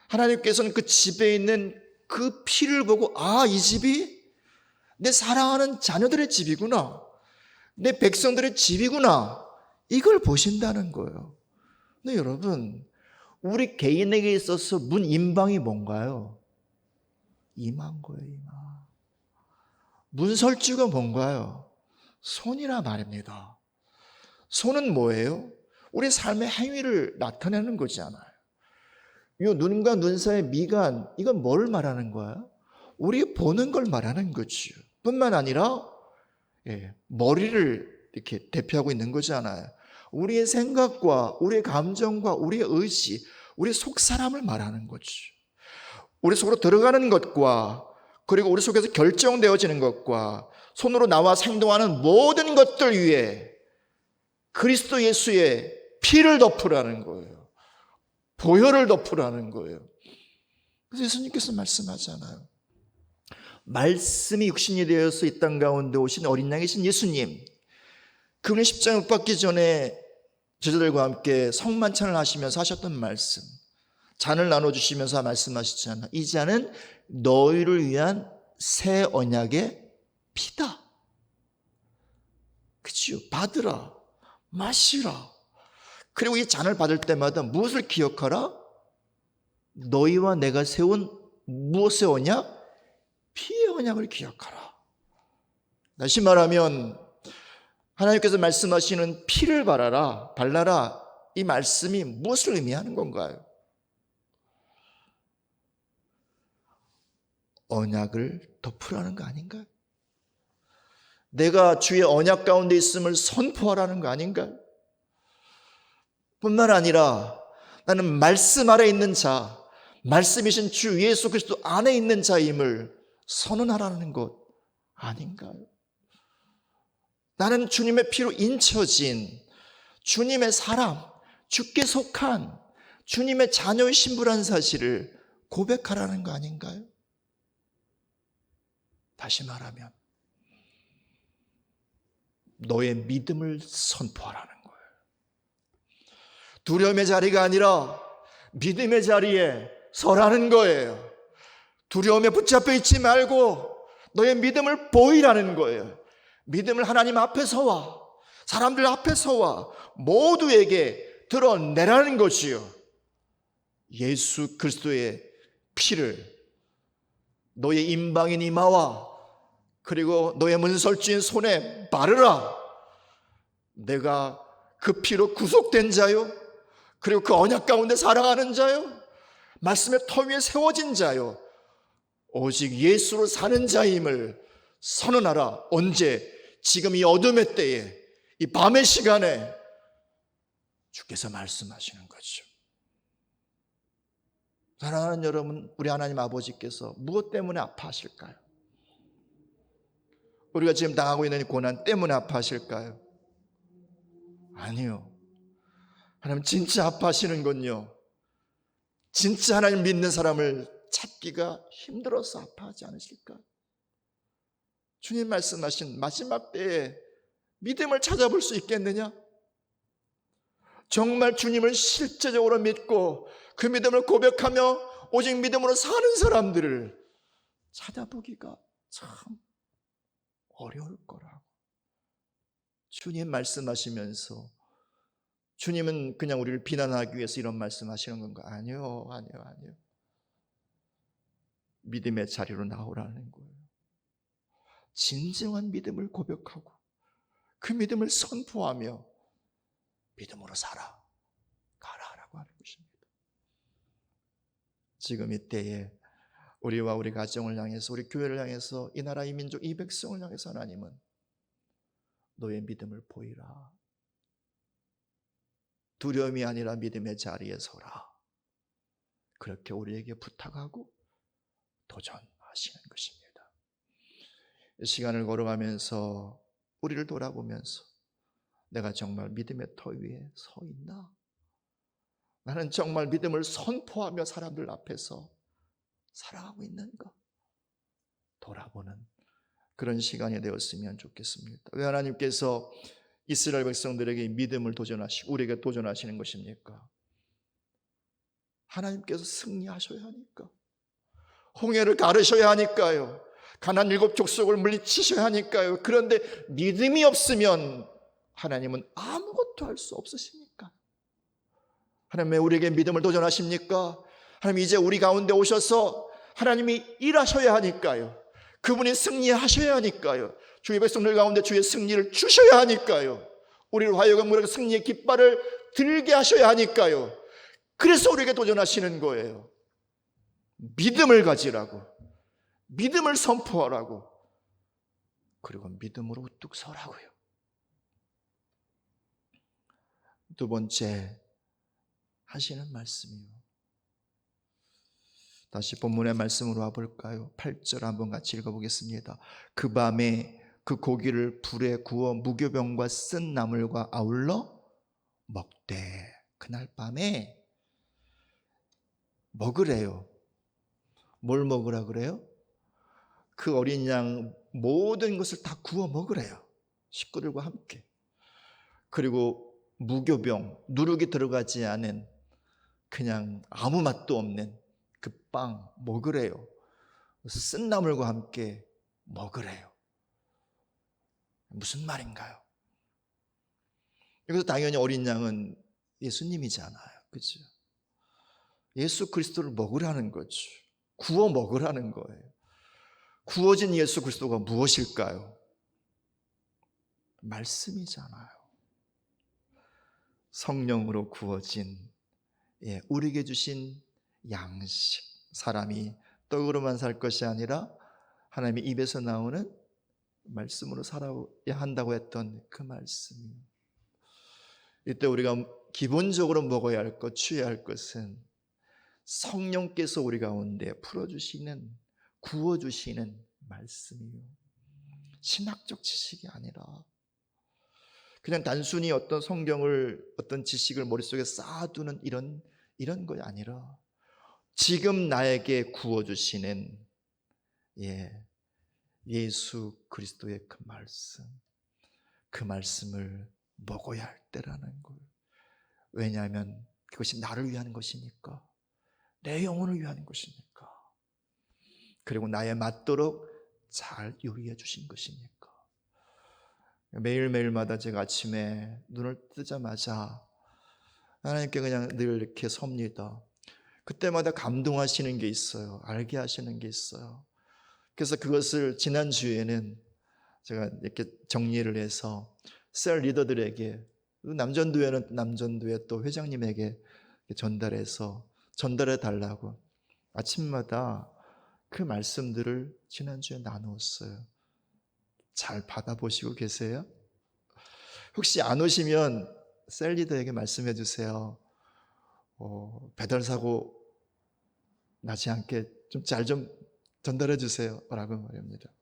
하나님께서는 그 집에 있는 그 피를 보고, 아, 이 집이 내 사랑하는 자녀들의 집이구나, 내 백성들의 집이구나, 이걸 보신다는 거예요. 근데 여러분, 우리 개인에게 있어서 문임방이 뭔가요? 이마인 거예요, 이마. 문설주가 뭔가요? 손이라 말입니다. 손은 뭐예요? 우리 삶의 행위를 나타내는 거잖아요. 이 눈과 눈 사이의 미간, 이건 뭘 말하는 거야? 우리 보는 걸 말하는 거죠. 뿐만 아니라 머리를 이렇게 대표하고 있는 거잖아요. 우리의 생각과 우리의 감정과 우리의 의지, 우리 속 사람을 말하는 거죠. 우리 속으로 들어가는 것과 그리고 우리 속에서 결정되어지는 것과 손으로 나와 행동하는 모든 것들 위에 그리스도 예수의 피를 덮으라는 거예요. 보혈을 덮으라는 거예요. 그래서 예수님께서 말씀하잖아요. 말씀이 육신이 되어서 이 땅 가운데 오신 어린 양이신 예수님, 그분이 십자가에 못 박기 전에 제자들과 함께 성만찬을 하시면서 하셨던 말씀, 잔을 나눠주시면서 말씀하시잖아요. 이 잔은 너희를 위한 새 언약의 피다. 그치요? 받으라, 마시라. 그리고 이 잔을 받을 때마다 무엇을 기억하라? 너희와 내가 세운 무엇의 언약? 피의 언약을 기억하라. 다시 말하면 하나님께서 말씀하시는 피를 발라라, 이 말씀이 무엇을 의미하는 건가요? 언약을 덮으라는 거 아닌가요? 내가 주의 언약 가운데 있음을 선포하라는 거 아닌가요? 뿐만 아니라 나는 말씀 아래 있는 자, 말씀이신 주 예수 그리스도 안에 있는 자임을 선언하라는 것 아닌가요? 나는 주님의 피로 인쳐진 주님의 사람, 주께 속한 주님의 자녀의 신부란 사실을 고백하라는 거 아닌가요? 다시 말하면 너의 믿음을 선포하라는 거예요. 두려움의 자리가 아니라 믿음의 자리에 서라는 거예요. 두려움에 붙잡혀 있지 말고 너의 믿음을 보이라는 거예요. 믿음을 하나님 앞에서와 사람들 앞에서와 모두에게 드러내라는 것이요. 예수 그리스도의 피를 너의 임방인 이마와 그리고 너의 문설주인 손에 바르라. 내가 그 피로 구속된 자요, 그리고 그 언약 가운데 살아가는 자요, 말씀의 터 위에 세워진 자요, 오직 예수로 사는 자임을 선언하라. 언제? 지금 이 어둠의 때에, 이 밤의 시간에 주께서 말씀하시는 거죠. 사랑하는 여러분, 우리 하나님 아버지께서 무엇 때문에 아파하실까요? 우리가 지금 당하고 있는 고난 때문에 아파하실까요? 아니요. 하나님 진짜 아파하시는 건요, 진짜 하나님 믿는 사람을 찾기가 힘들어서 아파하지 않으실까? 주님 말씀하신 마지막 때에 믿음을 찾아볼 수 있겠느냐? 정말 주님을 실제적으로 믿고 그 믿음을 고백하며 오직 믿음으로 사는 사람들을 찾아보기가 참 어려울 거라고. 주님 말씀하시면서 주님은 그냥 우리를 비난하기 위해서 이런 말씀하시는 건가? 아니요. 믿음의 자리로 나오라는 거예요. 진정한 믿음을 고백하고 그 믿음을 선포하며 믿음으로 가라라고 하는 것입니다. 지금 이때에 우리와 우리 가정을 향해서, 우리 교회를 향해서, 이 나라, 이 민족, 이 백성을 향해서 하나님은 너의 믿음을 보이라. 두려움이 아니라 믿음의 자리에 서라. 그렇게 우리에게 부탁하고 도전하시는 것입니다. 이 시간을 걸어가면서 우리를 돌아보면서 내가 정말 믿음의 터 위에 서 있나? 나는 정말 믿음을 선포하며 사람들 앞에서 살아가고 있는가? 돌아보는 그런 시간이 되었으면 좋겠습니다. 왜 하나님께서 이스라엘 백성들에게 믿음을 도전하시고 우리에게 도전하시는 것입니까? 하나님께서 승리하셔야 하니까, 홍해를 가르셔야 하니까요, 가나안 7 족속을 물리치셔야 하니까요. 그런데 믿음이 없으면 하나님은 아무것도 할 수 없으십니까? 하나님 왜 우리에게 믿음을 도전하십니까? 하나님 이제 우리 가운데 오셔서 하나님이 일하셔야 하니까요. 그분이 승리하셔야 하니까요. 주의 백성들 가운데 주의 승리를 주셔야 하니까요. 우리를 하여금 우리가 승리의 깃발을 들게 하셔야 하니까요. 그래서 우리에게 도전하시는 거예요. 믿음을 가지라고, 믿음을 선포하라고, 그리고 믿음으로 우뚝 서라고요. 두 번째 하시는 말씀이요. 다시 본문의 말씀으로 와볼까요? 8절 한번 같이 읽어보겠습니다. 그 밤에 그 고기를 불에 구워 무교병과 쓴 나물과 아울러 먹되. 그날 밤에 먹으래요. 뭘 먹으라 그래요? 그 어린 양 모든 것을 다 구워 먹으래요. 식구들과 함께. 그리고 무교병, 누룩이 들어가지 않은 그냥 아무 맛도 없는 그 빵 먹으래요. 쓴 나물과 함께 먹으래요. 무슨 말인가요? 여기서 당연히 어린 양은 예수님이잖아요. 그렇죠? 예수 그리스도를 먹으라는 거죠. 구워 먹으라는 거예요. 구워진 예수 그리스도가 무엇일까요? 말씀이잖아요. 성령으로 구워진 우리에게 주신 양식, 사람이 떡으로만 살 것이 아니라 하나님의 입에서 나오는 말씀으로 살아야 한다고 했던 그 말씀이, 이때 우리가 기본적으로 먹어야 할 것, 취해야 할 것은 성령께서 우리 가운데 풀어주시는, 구워주시는 말씀이요, 신학적 지식이 아니라 그냥 단순히 어떤 성경을, 어떤 지식을 머릿속에 쌓아두는 이런 것이 아니라 지금 나에게 구워주시는 예수 그리스도의 그 말씀을 먹어야 할 때라는 거예요. 왜냐하면 그것이 나를 위한 것이니까, 내 영혼을 위한 것이니까, 그리고 나의 맞도록 잘 요리해 주신 것이니까. 매일매일마다 제가 아침에 눈을 뜨자마자 하나님께 그냥 늘 이렇게 섭니다. 그때마다 감동하시는 게 있어요. 알게 하시는 게 있어요. 그래서 그것을 지난주에는 제가 이렇게 정리를 해서 셀 리더들에게, 남전도회는 남전도회 또 회장님에게 전달해 달라고 아침마다 그 말씀들을 지난주에 나누었어요. 잘 받아보시고 계세요? 혹시 안 오시면 셀 리더에게 말씀해 주세요. 배달사고 나지 않게 잘 좀 전달해 주세요 라고 말입니다.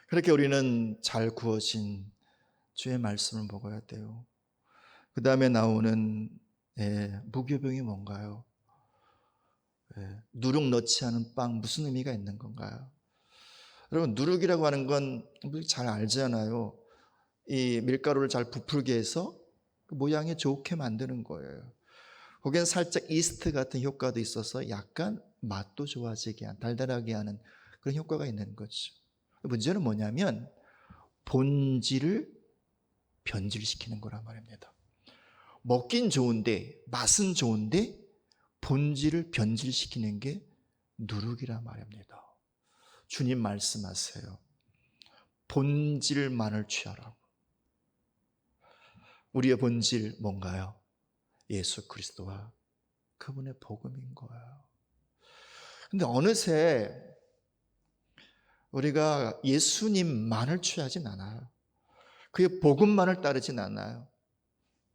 그렇게 우리는 잘 구워진 주의 말씀을 먹어야 돼요. 그 다음에 나오는 무교병이 뭔가요? 누룩 넣지 않은 빵, 무슨 의미가 있는 건가요? 여러분, 누룩이라고 하는 건 잘 알잖아요. 이 밀가루를 잘 부풀게 해서 모양이 좋게 만드는 거예요. 거기엔 살짝 이스트 같은 효과도 있어서 약간 맛도 좋아지게 하는, 달달하게 하는 그런 효과가 있는 거죠. 문제는 뭐냐면 본질을 변질시키는 거란 말입니다. 먹긴 좋은데, 맛은 좋은데 본질을 변질시키는 게 누룩이란 말입니다. 주님 말씀하세요. 본질만을 취하라고. 우리의 본질 뭔가요? 예수 그리스도와 그분의 복음인 거예요. 근데 어느새 우리가 예수님만을 취하진 않아요. 그의 복음만을 따르진 않아요.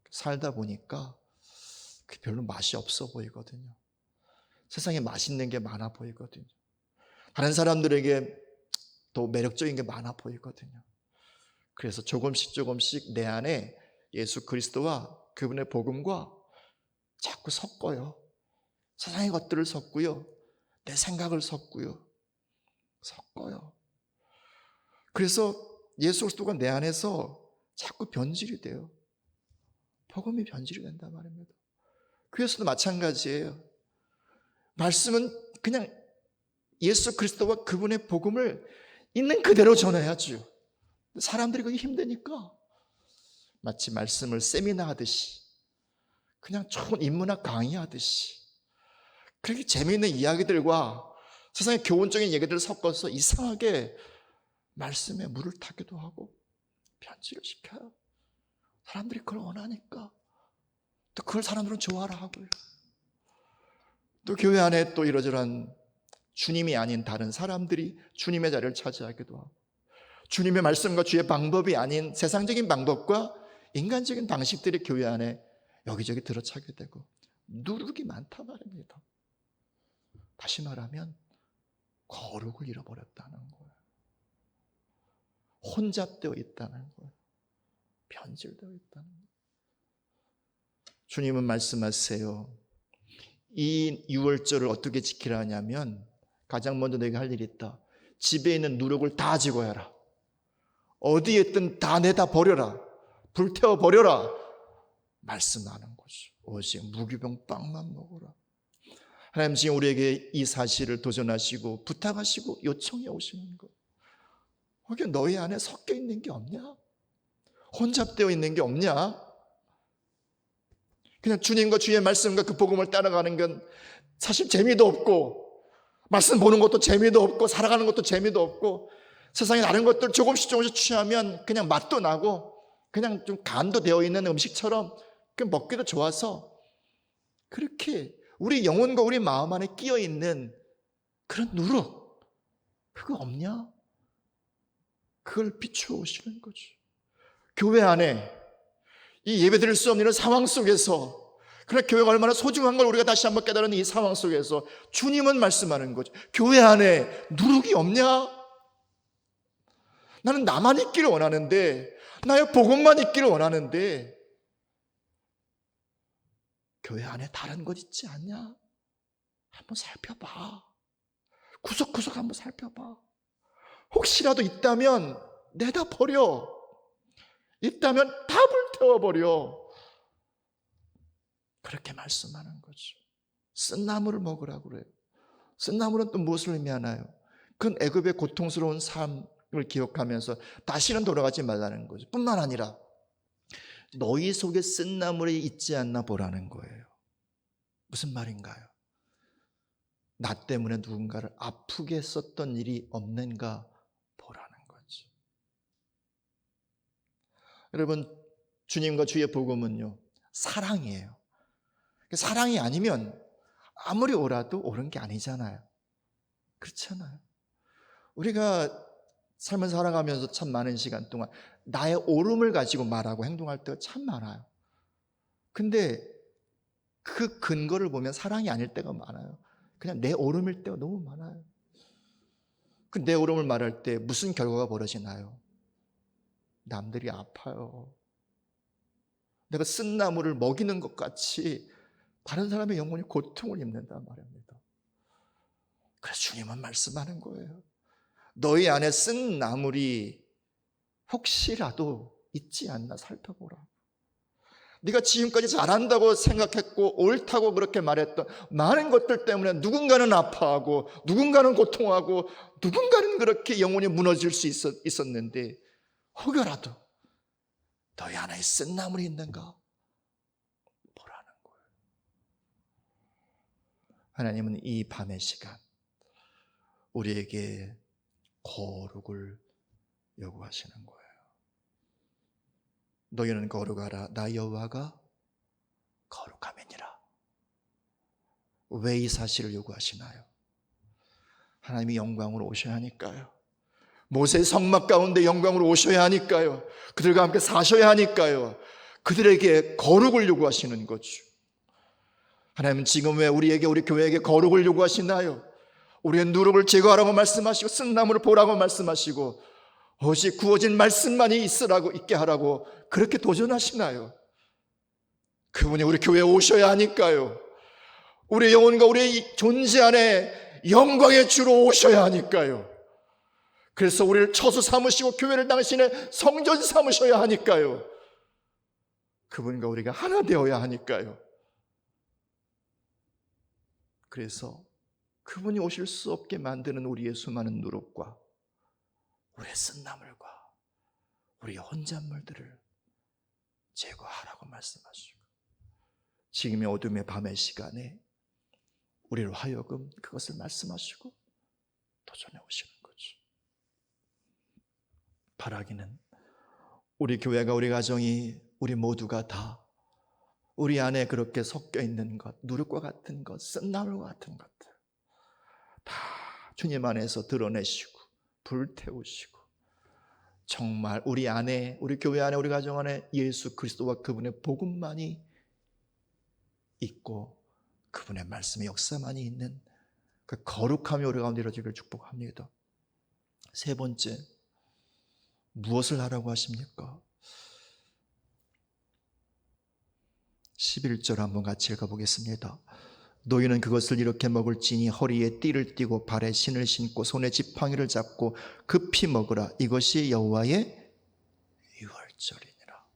살다 보니까 그게 별로 맛이 없어 보이거든요. 세상에 맛있는 게 많아 보이거든요. 다른 사람들에게 더 매력적인 게 많아 보이거든요. 그래서 조금씩 내 안에 예수 그리스도와 그분의 복음과 자꾸 섞어요. 세상의 것들을 섞고요, 내 생각을 섞어요. 그래서 예수 그리스도가 내 안에서 자꾸 변질이 돼요. 복음이 변질이 된단 말입니다. 교회에서도 마찬가지예요. 말씀은 그냥 예수 그리스도와 그분의 복음을 있는 그대로 전해야죠. 사람들이 그게 힘드니까 마치 말씀을 세미나 하듯이, 그냥 좋은 인문학 강의하듯이 그렇게 재미있는 이야기들과 세상의 교훈적인 얘기들을 섞어서 이상하게 말씀에 물을 타기도 하고 변질을 시켜요. 사람들이 그걸 원하니까 또 그걸 사람들은 좋아라 하고요. 또 교회 안에 또 이러저러한 주님이 아닌 다른 사람들이 주님의 자리를 차지하기도 하고, 주님의 말씀과 주의 방법이 아닌 세상적인 방법과 인간적인 방식들이 교회 안에 여기저기 들어차게 되고 누룩이 많단 말입니다. 다시 말하면 거룩을 잃어버렸다는 거예요. 혼잡되어 있다는 거예요. 변질되어 있다는 거예요. 주님은 말씀하세요. 이 유월절을 어떻게 지키라 하냐면, 가장 먼저 내가 할 일이 있다. 집에 있는 누룩을 다 제거해라. 어디에 있든 다 내다 버려라. 불태워 버려라. 말씀하는 거죠. 오직 무교병 빵만 먹어라. 하나님 지금 우리에게 이 사실을 도전하시고 부탁하시고 요청해 오시는 것. 거기 너희 안에 섞여 있는 게 없냐? 혼잡되어 있는 게 없냐? 그냥 주님과 주의 말씀과 그 복음을 따라가는 건 사실 재미도 없고, 말씀 보는 것도 재미도 없고, 살아가는 것도 재미도 없고, 세상에 다른 것들 조금씩 취하면 그냥 맛도 나고 그냥 좀 간도 되어 있는 음식처럼 먹기도 좋아서 그렇게 우리 영혼과 우리 마음 안에 끼어 있는 그런 누룩, 그거 없냐? 그걸 비추어 오시는 거죠. 교회 안에 이 예배 드릴 수 없는 이런 상황 속에서, 그러나 교회가 얼마나 소중한 걸 우리가 다시 한번 깨달은 이 상황 속에서 주님은 말씀하는 거죠. 교회 안에 누룩이 없냐? 나는 나만 있기를 원하는데, 나의 복음만 있기를 원하는데 교회 안에 다른 것 있지 않냐? 한번 살펴봐. 구석구석 한번 살펴봐. 혹시라도 있다면 내다 버려. 있다면 다 불태워버려. 그렇게 말씀하는 거죠. 쓴나물을 먹으라고 그래요. 쓴나물은 또 무엇을 의미하나요? 그건 애굽의 고통스러운 삶을 기억하면서 다시는 돌아가지 말라는 거죠. 뿐만 아니라 너희 속에 쓴나물이 있지 않나 보라는 거예요. 무슨 말인가요? 나 때문에 누군가를 아프게 했었던 일이 없는가 보라는 거죠. 여러분, 주님과 주의 복음은요, 사랑이에요. 사랑이 아니면 아무리 오라도 옳은 게 아니잖아요. 그렇잖아요. 우리가 삶을 살아가면서 참 많은 시간 동안 나의 옳음을 가지고 말하고 행동할 때가 참 많아요. 근데 그 근거를 보면 사랑이 아닐 때가 많아요. 그냥 내 옳음일 때가 너무 많아요. 그 내 옳음을 말할 때 무슨 결과가 벌어지나요? 남들이 아파요. 내가 쓴 나무를 먹이는 것 같이 다른 사람의 영혼이 고통을 입는단 말입니다. 그래서 주님은 말씀하는 거예요. 너희 안에 쓴 나물이 혹시라도 있지 않나 살펴보라. 네가 지금까지 잘한다고 생각했고 옳다고 그렇게 말했던 많은 것들 때문에 누군가는 아파하고 누군가는 고통하고 누군가는 그렇게 영혼이 무너질 수 있었는데 혹여라도 너희 안에 쓴 나물이 있는가 보라는 거예요. 하나님은 이 밤의 시간 우리에게 거룩을 요구하시는 거예요. 너희는 거룩하라. 나 여호와가 거룩함이니라. 왜 이 사실을 요구하시나요? 하나님이 영광으로 오셔야 하니까요. 모세의 성막 가운데 영광으로 오셔야 하니까요. 그들과 함께 사셔야 하니까요. 그들에게 거룩을 요구하시는 거죠. 하나님은 지금 왜 우리 교회에게 거룩을 요구하시나요? 우리의 누룩을 제거하라고 말씀하시고 쓴 나무를 보라고 말씀하시고 오직 구워진 말씀만이 있게 하라고 그렇게 도전하시나요? 그분이 우리 교회에 오셔야 하니까요. 우리의 영혼과 우리의 존재 안에 영광의 주로 오셔야 하니까요. 그래서 우리를 처소 삼으시고 교회를 당신의 성전 삼으셔야 하니까요. 그분과 우리가 하나 되어야 하니까요. 그래서 그분이 오실 수 없게 만드는 우리의 수많은 누룩과 우리의 쓴나물과 우리의 혼잣물들을 제거하라고 말씀하시고 지금의 어둠의 밤의 시간에 우리를 하여금 그것을 말씀하시고 도전해 오시는 거죠. 바라기는 우리 교회가 우리 가정이 우리 모두가 다 우리 안에 그렇게 섞여 있는 것, 누룩과 같은 것, 쓴나물과 같은 것들 다 주님 안에서 드러내시고 불태우시고 정말 우리 안에, 우리 교회 안에, 우리 가정 안에 예수 그리스도와 그분의 복음만이 있고 그분의 말씀의 역사만이 있는 그 거룩함이 우리 가운데 이루어지기를 축복합니다. 세 번째, 무엇을 하라고 하십니까? 11절 한번 같이 읽어보겠습니다. 너희는 그것을 이렇게 먹을지니 허리에 띠를 띠고 발에 신을 신고 손에 지팡이를 잡고 급히 먹으라. 이것이 여호와의 유월절이니라.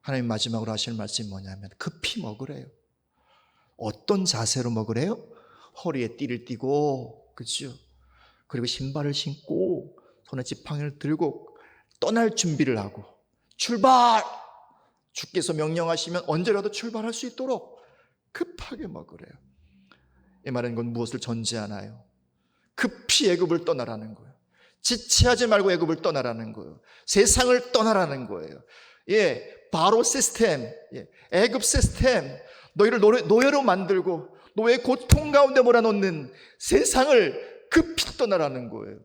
하나님 마지막으로 하시는 말씀이 뭐냐면 급히 먹으래요. 어떤 자세로 먹으래요? 허리에 띠를 띠고, 그렇죠? 그리고 신발을 신고 손에 지팡이를 들고 떠날 준비를 하고 출발! 주께서 명령하시면 언제라도 출발할 수 있도록 급하게 먹으래요. 이 말은 건 무엇을 전제하나요? 급히 애굽을 떠나라는 거예요. 지체하지 말고 애굽을 떠나라는 거예요. 세상을 떠나라는 거예요. 바로 시스템, 애굽 시스템, 너희를 노예로 만들고 노예 고통 가운데 몰아넣는 세상을 급히 떠나라는 거예요.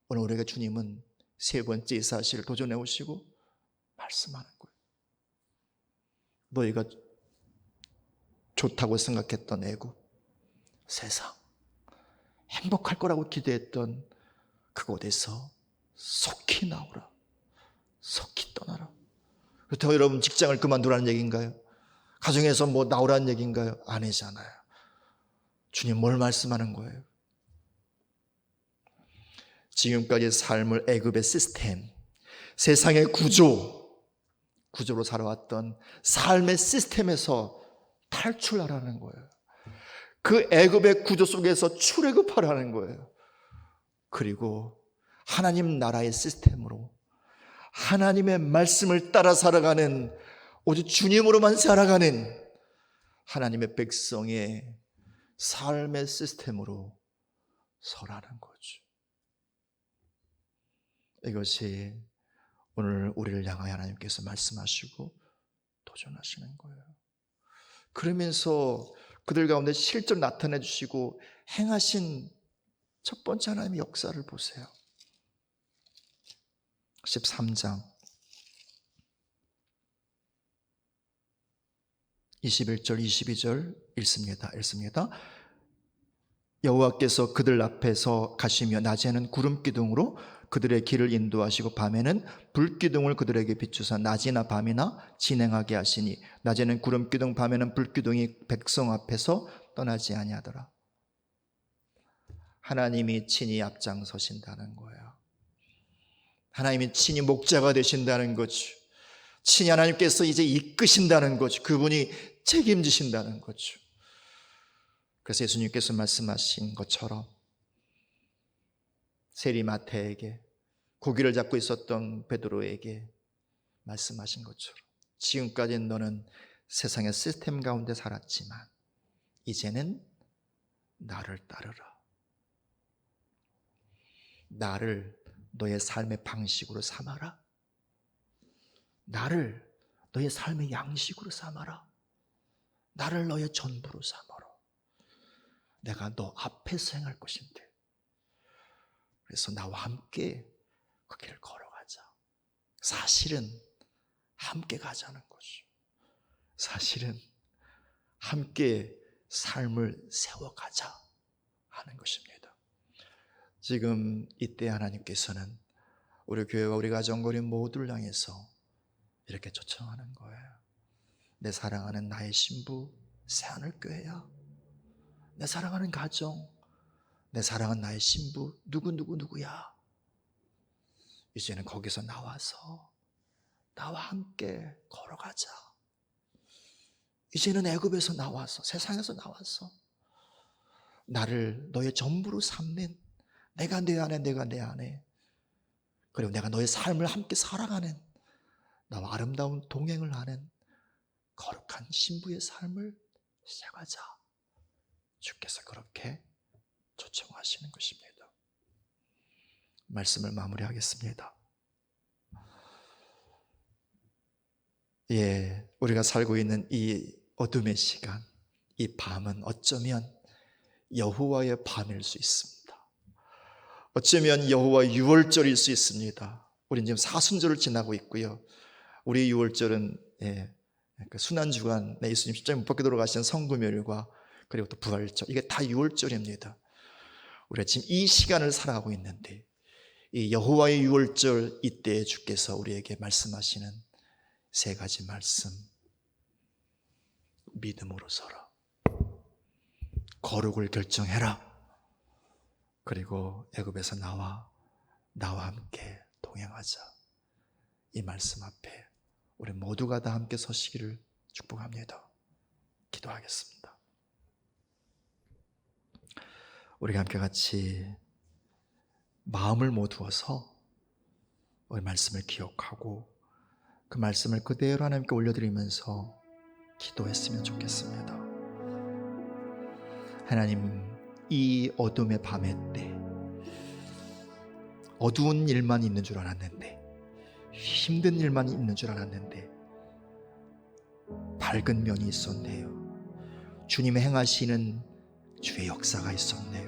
오늘 우리에게 주님은 세 번째 이 사실을 도전해 오시고 말씀하는 거예요. 너희가 좋다고 생각했던 애굽, 세상, 행복할 거라고 기대했던 그곳에서 속히 나오라, 속히 떠나라. 그렇다고 여러분 직장을 그만두라는 얘기인가요? 가정에서 뭐 나오라는 얘기인가요? 아니잖아요. 주님 뭘 말씀하는 거예요? 지금까지 삶을 애굽의 시스템, 세상의 구조로 살아왔던 삶의 시스템에서 탈출하라는 거예요. 그 애굽의 구조 속에서 출애굽하라는 거예요. 그리고 하나님 나라의 시스템으로 하나님의 말씀을 따라 살아가는, 오직 주님으로만 살아가는 하나님의 백성의 삶의 시스템으로 서라는 거죠. 이것이 오늘 우리를 향하여 하나님께서 말씀하시고 도전하시는 거예요. 그러면서 그들 가운데 실제로 나타내 주시고 행하신 첫 번째 하나님의 역사를 보세요. 13장 21절 22절 읽습니다. 여호와께서 그들 앞에서 가시며 낮에는 구름 기둥으로 그들의 길을 인도하시고 밤에는 불 기둥을 그들에게 비추사 낮이나 밤이나 진행하게 하시니 낮에는 구름 기둥 밤에는 불 기둥이 백성 앞에서 떠나지 아니하더라. 하나님이 친히 앞장서신다는 거예요. 하나님이 친히 목자가 되신다는 거죠. 친히 하나님께서 이제 이끄신다는 거죠. 그분이 책임지신다는 거죠. 그래서 예수님께서 말씀하신 것처럼 세리마태에게 고기를 잡고 있었던 베드로에게 말씀하신 것처럼 지금까지는 너는 세상의 시스템 가운데 살았지만 이제는 나를 따르라. 나를 너의 삶의 방식으로 삼아라. 나를 너의 삶의 양식으로 삼아라. 나를 너의 전부로 삼아라. 내가 너 앞에서 행할 것인데, 그래서 나와 함께 그 길을 걸어가자. 사실은 함께 가자는 거죠. 사실은 함께 삶을 세워가자 하는 것입니다. 지금 이때 하나님께서는 우리 교회와 우리 가정거리 모두를 향해서 이렇게 초청하는 거예요. 내 사랑하는 나의 신부 새하늘교회야, 내 사랑하는 가정, 내 사랑하는 나의 신부 누구야, 이제는 거기서 나와서 나와 함께 걸어가자. 이제는 애굽에서 나와서, 세상에서 나와서 나를 너의 전부로 삼는, 내가 내 안에, 내가 내 안에, 그리고 내가 너의 삶을 함께 살아가는, 나와 아름다운 동행을 하는 거룩한 신부의 삶을 시작하자. 주께서 그렇게 초청하시는 것입니다. 말씀을 마무리하겠습니다. 우리가 살고 있는 이 어둠의 시간, 이 밤은 어쩌면 여호와의 밤일 수 있습니다. 어쩌면 여호와의 유월절일 수 있습니다. 우리는 지금 사순절을 지나고 있고요. 우리 유월절은 순환주간, 예수님 십자가에 못 박혀 돌아가신 성금요일과 그리고 또 부활절, 이게 다 유월절입니다. 우리가 지금 이 시간을 살아가고 있는데, 이 여호와의 유월절 이때에 주께서 우리에게 말씀하시는 세 가지 말씀: 믿음으로 서라, 거룩을 결정해라, 그리고 애굽에서 나와 함께 동행하자. 이 말씀 앞에 우리 모두가 다 함께 서시기를 축복합니다. 기도하겠습니다. 우리가 함께 같이 마음을 모두어서 우리 말씀을 기억하고 그 말씀을 그대로 하나님께 올려드리면서 기도했으면 좋겠습니다. 하나님, 이 어둠의 밤의 때 어두운 일만 있는 줄 알았는데, 힘든 일만 있는 줄 알았는데 밝은 면이 있었네요. 주님의 행하시는 주의 역사가 있었네요.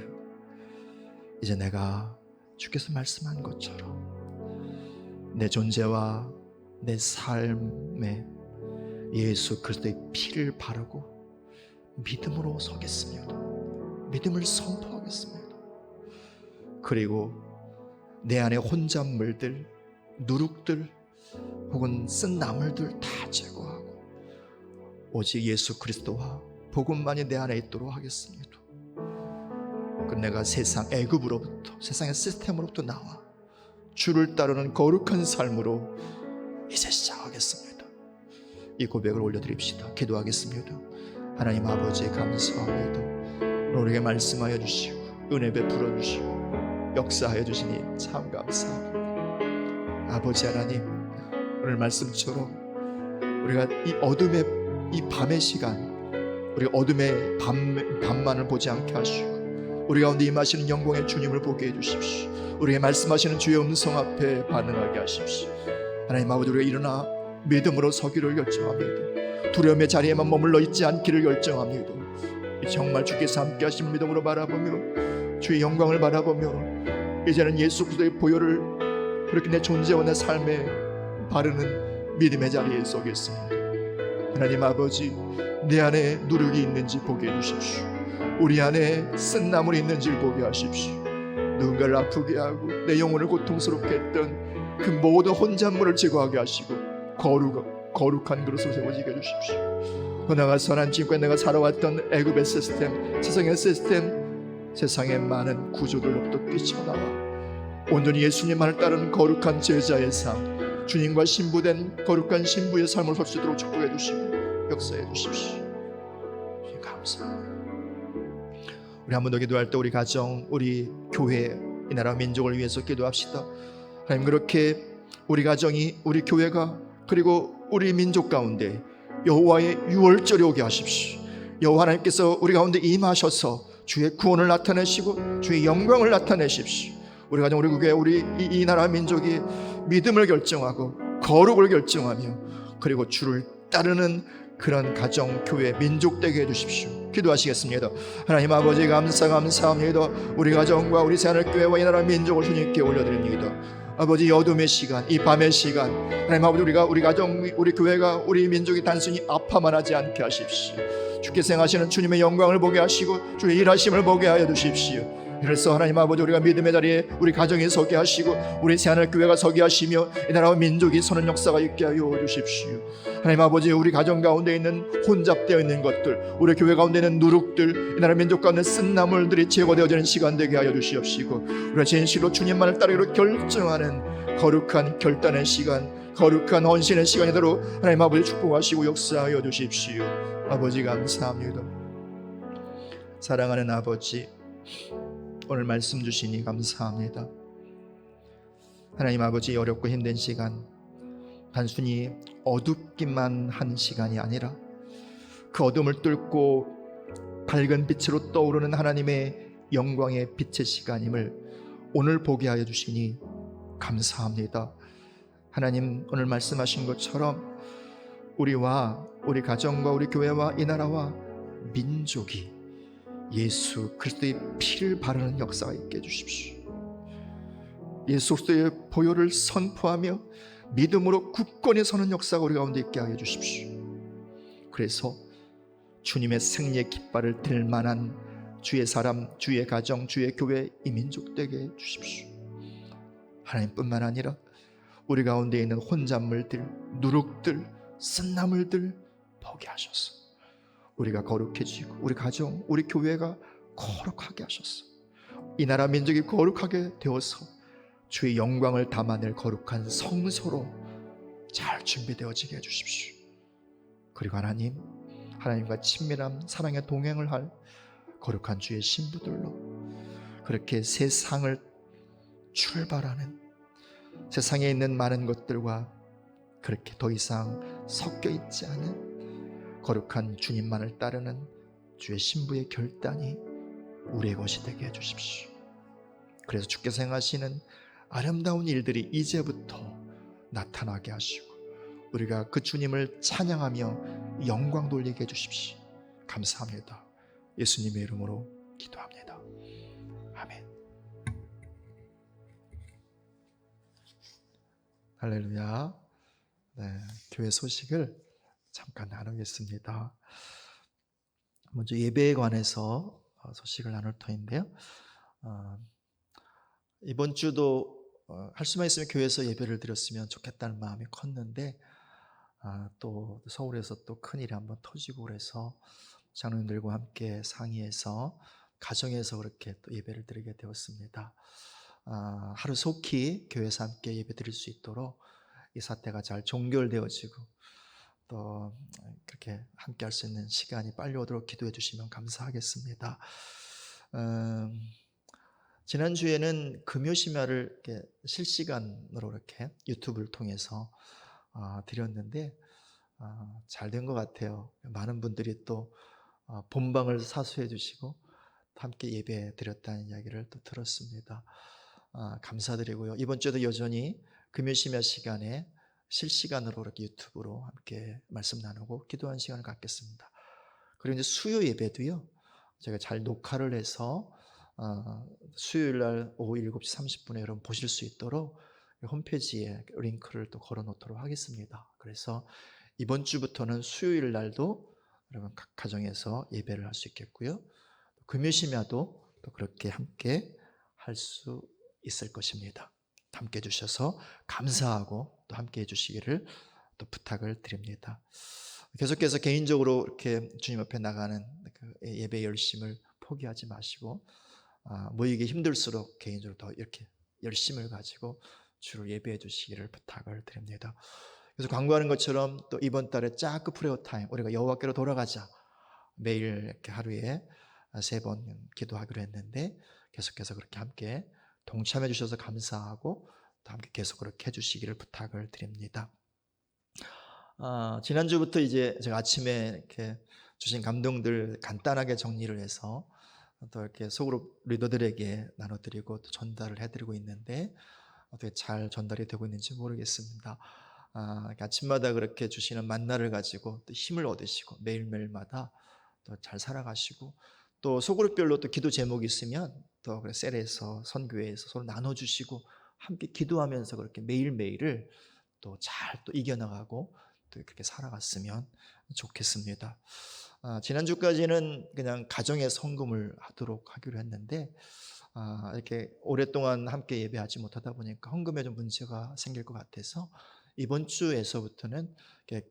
이제 내가 주께서 말씀한 것처럼 내 존재와 내 삶에 예수 그리스도의 피를 바르고 믿음으로 서겠습니다. 믿음을 선포하겠습니다. 그리고 내 안에 혼잣물들, 누룩들 혹은 쓴 나물들 다 제거하고 오직 예수 그리스도와 복음만이 내 안에 있도록 하겠습니다. 그 내가 세상 애굽으로부터, 세상의 시스템으로부터 나와 주를 따르는 거룩한 삶으로 이제 시작하겠습니다. 이 고백을 올려드립시다. 기도하겠습니다. 하나님 아버지 감사합니다. 우리에게 말씀하여 주시고 은혜 베풀어 주시고 역사하여 주시니 참 감사합니다. 아버지 하나님, 오늘 말씀처럼 우리가 이 어둠의 이 밤의 시간, 우리 어둠의 밤만을 보지 않게 하시고 우리 가운데 임하시는 영광의 주님을 보게 해주십시오. 우리에게 말씀하시는 주의 음성 앞에 반응하게 하십시오. 하나님 아버지, 우리가 일어나 믿음으로 서기를 결정합니다. 두려움의 자리에만 머물러 있지 않기를 결정합니다. 정말 주께서 함께 하신 믿음으로 바라보며 주의 영광을 바라보며 이제는 예수 그리스도의 보혈을 그렇게 내 존재와 내 삶에 바르는 믿음의 자리에 서겠습니다. 하나님 아버지, 내 안에 누룩이 있는지 보게 해주십시오. 우리 안에 쓴 나물이 있는지를 보게 하십시오. 누군가를 아프게 하고 내 영혼을 고통스럽게 했던 그 모든 혼잣물을 제거하게 하시고 거룩한 그릇으로 세워지게 해주십시오. 나아가서 하나님, 지금까지 내가 살아왔던 애굽의 시스템, 세상의 시스템, 세상의 많은 구조들로부터 뛰쳐나와 온전히 예수님만을 따르는 거룩한 제자의 삶, 주님과 신부된 거룩한 신부의 삶을 살 수 있도록 축복해 주시고 역사해 주십시오. 감사합니다. 우리 한 번 더 기도할 때 우리 가정, 우리 교회, 이 나라 민족을 위해서 기도합시다. 하나님, 그렇게 우리 가정이, 우리 교회가, 그리고 우리 민족 가운데 여호와의 유월절이 오게 하십시오. 여호와 하나님께서 우리 가운데 임하셔서 주의 구원을 나타내시고 주의 영광을 나타내십시오. 우리 가정, 우리 교회, 우리 이 나라 민족이 믿음을 결정하고 거룩을 결정하며 그리고 주를 따르는 그런 가정, 교회, 민족 되게 해주십시오. 기도하시겠습니다. 하나님 아버지 감사합니다. 우리 가정과 우리 새하늘교회와 이 나라 민족을 주님께 올려드립니다. 아버지, 어둠의 시간, 이 밤의 시간, 하나님 아버지, 우리 가정, 우리 교회가, 우리 민족이 단순히 아파만 하지 않게 하십시오. 주께서 행하시는 주님의 영광을 보게 하시고 주의 일하심을 보게 하여 주십시오. 그래서 하나님 아버지, 우리가 믿음의 자리에 우리 가정이 서게 하시고 우리 새하늘교회가 서게 하시며 이 나라와 민족이 서는 역사가 있게 하여 주십시오. 하나님 아버지, 우리 가정 가운데 있는 혼잡되어 있는 것들, 우리 교회 가운데 있는 누룩들, 이 나라 민족 가운데 쓴 나물들이 제거되어지는 시간 되게 하여 주시옵시고 우리가 진실로 주님만을 따르기로 결정하는 거룩한 결단의 시간, 거룩한 헌신의 시간이 되도록 하나님 아버지 축복하시고 역사하여 주십시오. 아버지 감사합니다. 사랑하는 아버지, 오늘 말씀 주시니 감사합니다. 하나님 아버지, 어렵고 힘든 시간, 단순히 어둡기만 한 시간이 아니라 그 어둠을 뚫고 밝은 빛으로 떠오르는 하나님의 영광의 빛의 시간임을 오늘 보게 하여 주시니 감사합니다. 하나님, 오늘 말씀하신 것처럼 우리와 우리 가정과 우리 교회와 이 나라와 민족이 예수 그리스도의 피를 바르는 역사가 있게 해주십시오. 예수 그리스도의 보혈을 선포하며 믿음으로 굳건히 서는 역사가 우리 가운데 있게 하여 주십시오. 그래서 주님의 승리의 깃발을 들 만한 주의 사람, 주의 가정, 주의 교회, 이 민족 되게 해 주십시오. 하나님뿐만 아니라 우리 가운데 있는 혼잣물들, 누룩들, 쓴나물들 포기하셔서 우리가 거룩해지고 우리 가정, 우리 교회가 거룩하게 하셔서 이 나라 민족이 거룩하게 되어서 주의 영광을 담아낼 거룩한 성소로 잘 준비되어지게 해주십시오. 그리고 하나님, 하나님과 친밀한 사랑의 동행을 할 거룩한 주의 신부들로 그렇게 세상을 출발하는, 세상에 있는 많은 것들과 그렇게 더 이상 섞여 있지 않은 거룩한 주님만을 따르는 주의 신부의 결단이 우리의 것이 되게 해주십시오. 그래서 주께서 행하시는 아름다운 일들이 이제부터 나타나게 하시고 우리가 그 주님을 찬양하며 영광 돌리게 해주십시오. 감사합니다. 예수님의 이름으로 기도합니다. 아멘. 할렐루야. 네, 교회 소식을 잠깐 나누겠습니다. 먼저 예배에 관해서 소식을 나눌 터인데요. 이번 주도 할 수만 있으면 교회에서 예배를 드렸으면 좋겠다는 마음이 컸는데 또 서울에서 또 큰일이 한번 터지고 그래서 장로님들과 함께 상의해서 가정에서 그렇게 또 예배를 드리게 되었습니다. 하루속히 교회에서 함께 예배 드릴 수 있도록 이 사태가 잘 종결되어지고 또 그렇게 함께 할 수 있는 시간이 빨리 오도록 기도해 주시면 감사하겠습니다. 지난주에는 금요심야를 이렇게 실시간으로 이렇게 유튜브를 통해서 드렸는데 잘 된 것 같아요. 많은 분들이 또 본방을 사수해 주시고 함께 예배 드렸다는 이야기를 또 들었습니다. 감사드리고요. 이번 주에도 여전히 금요심야 시간에 실시간으로 이렇게 유튜브로 함께 말씀 나누고 기도하는 시간을 갖겠습니다. 그리고 이제 수요 예배도요. 제가 잘 녹화를 해서 수요일 날 오후 7시 30분에 여러분 보실 수 있도록 홈페이지에 링크를 또 걸어 놓도록 하겠습니다. 그래서 이번 주부터는 수요일 날도 여러분 각 가정에서 예배를 할 수 있겠고요. 금요심야도 또 그렇게 함께 할 수 있을 것입니다. 함께 해주셔서 감사하고 또 함께 해주시기를 또 부탁을 드립니다. 계속해서 개인적으로 이렇게 주님 앞에 나가는 그 예배 열심을 포기하지 마시고 모이기 힘들수록 개인적으로 더 이렇게 열심을 가지고 주를 예배해 주시기를 부탁을 드립니다. 그래서 광고하는 것처럼 또 이번 달에 짜크 프레어 타임 우리가 여호와께로 돌아가자 매일 이렇게 하루에 3번 기도하기로 했는데 계속해서 그렇게 함께 동참해 주셔서 감사하고 또 함께 계속 그렇게 해주시기를 부탁을 드립니다. 지난주부터 이제 제가 아침에 이렇게 주신 감동들 간단하게 정리를 해서 또 이렇게 속으로 리더들에게 나눠드리고 또 전달을 해드리고 있는데 어떻게 잘 전달이 되고 있는지 모르겠습니다. 아침마다 그렇게 주시는 만나를 가지고 또 힘을 얻으시고 매일매일마다 또 잘 살아가시고 또 소그룹별로 또 기도 제목이 있으면 또 셀에서 선교회에서 서로 나눠주시고 함께 기도하면서 그렇게 매일매일을 또 잘 또 이겨나가고 또 그렇게 살아갔으면 좋겠습니다. 지난주까지는 그냥 가정의 성금을 하기로 했는데 이렇게 오랫동안 함께 예배하지 못하다 보니까 헌금에 좀 문제가 생길 것 같아서 이번 주에서부터는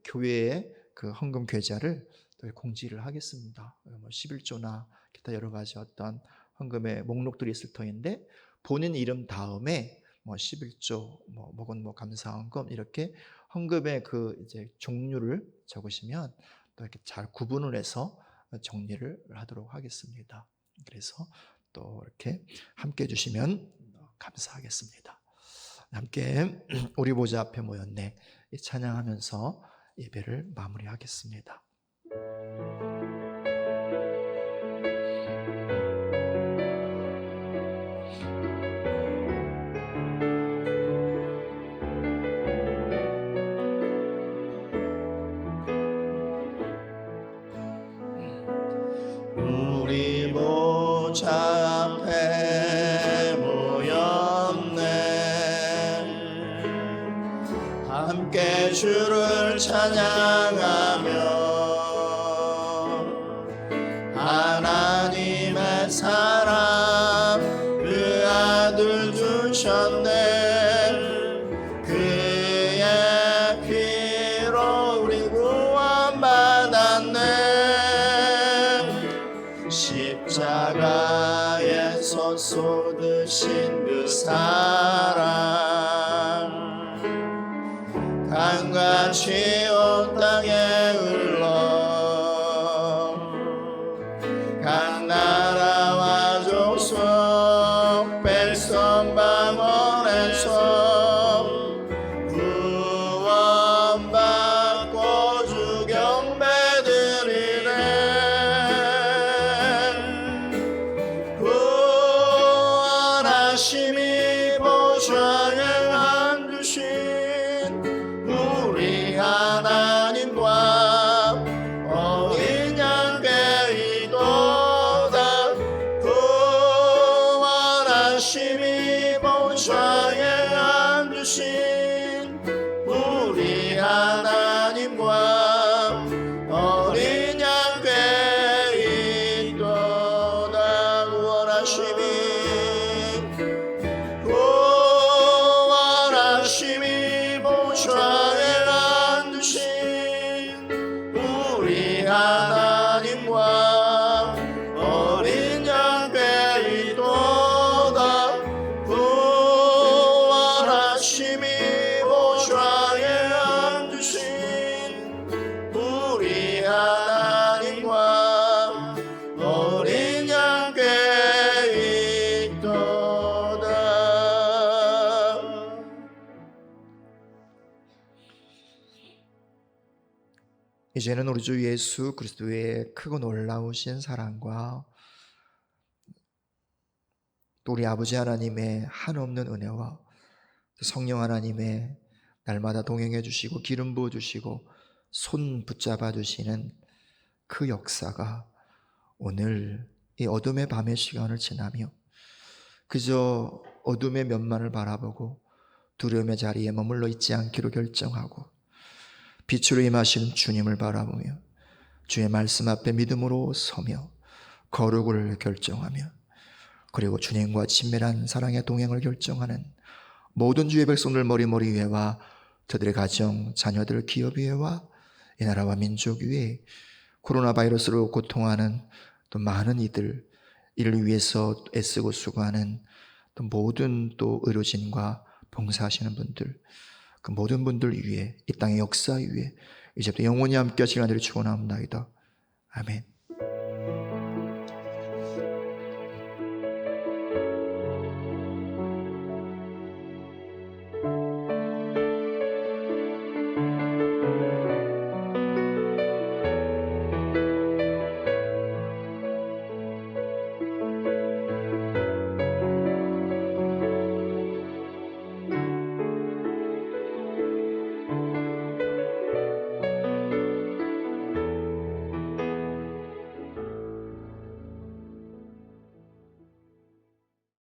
교회의 그 헌금 계좌를 또 공지를 하겠습니다. 11조나 기타 여러 가지 어떤 헌금의 목록들이 있을 터인데 본인 이름 다음에 11조 혹은 감사헌금 이렇게 헌금의 그 이제 종류를 적으시면 또 이렇게 잘 구분을 해서 정리를 하도록 하겠습니다. 그래서 또 이렇게 함께 해주시면 감사하겠습니다. 함께 우리 보좌 앞에 모였네 찬양하면서 예배를 마무리하겠습니다. 우리 보좌 앞에 모였네 함께 주를 찬양하며 하나님의 사랑 그 아들 주셨네 그의 피로 우리 구원받았네 십자가에서 쏟으신 그 사랑 강같이 온 땅에 흘러 각 나라와 족속 백성 방언에서 구원받고 주 경배드리네 이제는 우리 주 예수 그리스도의 크고 놀라우신 사랑과 또 우리 아버지 하나님의 한없는 은혜와 성령 하나님의 날마다 동행해 주시고 기름 부어 주시고 손 붙잡아 주시는 그 역사가 오늘 이 어둠의 밤의 시간을 지나며 그저 어둠의 면만을 바라보고 두려움의 자리에 머물러 있지 않기로 결정하고 빛으로 임하시는 주님을 바라보며 주의 말씀 앞에 믿음으로 서며 거룩을 결정하며 그리고 주님과 친밀한 사랑의 동행을 결정하는 모든 주의 백성들 머리머리 위에와 저들의 가정, 자녀들, 기업 위에와 이 나라와 민족 위에 코로나 바이러스로 고통하는 또 많은 이들, 이를 위해서 애쓰고 수고하는 또 모든 또 의료진과 봉사하시는 분들, 그 모든 분들 위에 이 땅의 역사 위에 이제부터 영원히 함께 시간들을 축원합니다. 아멘.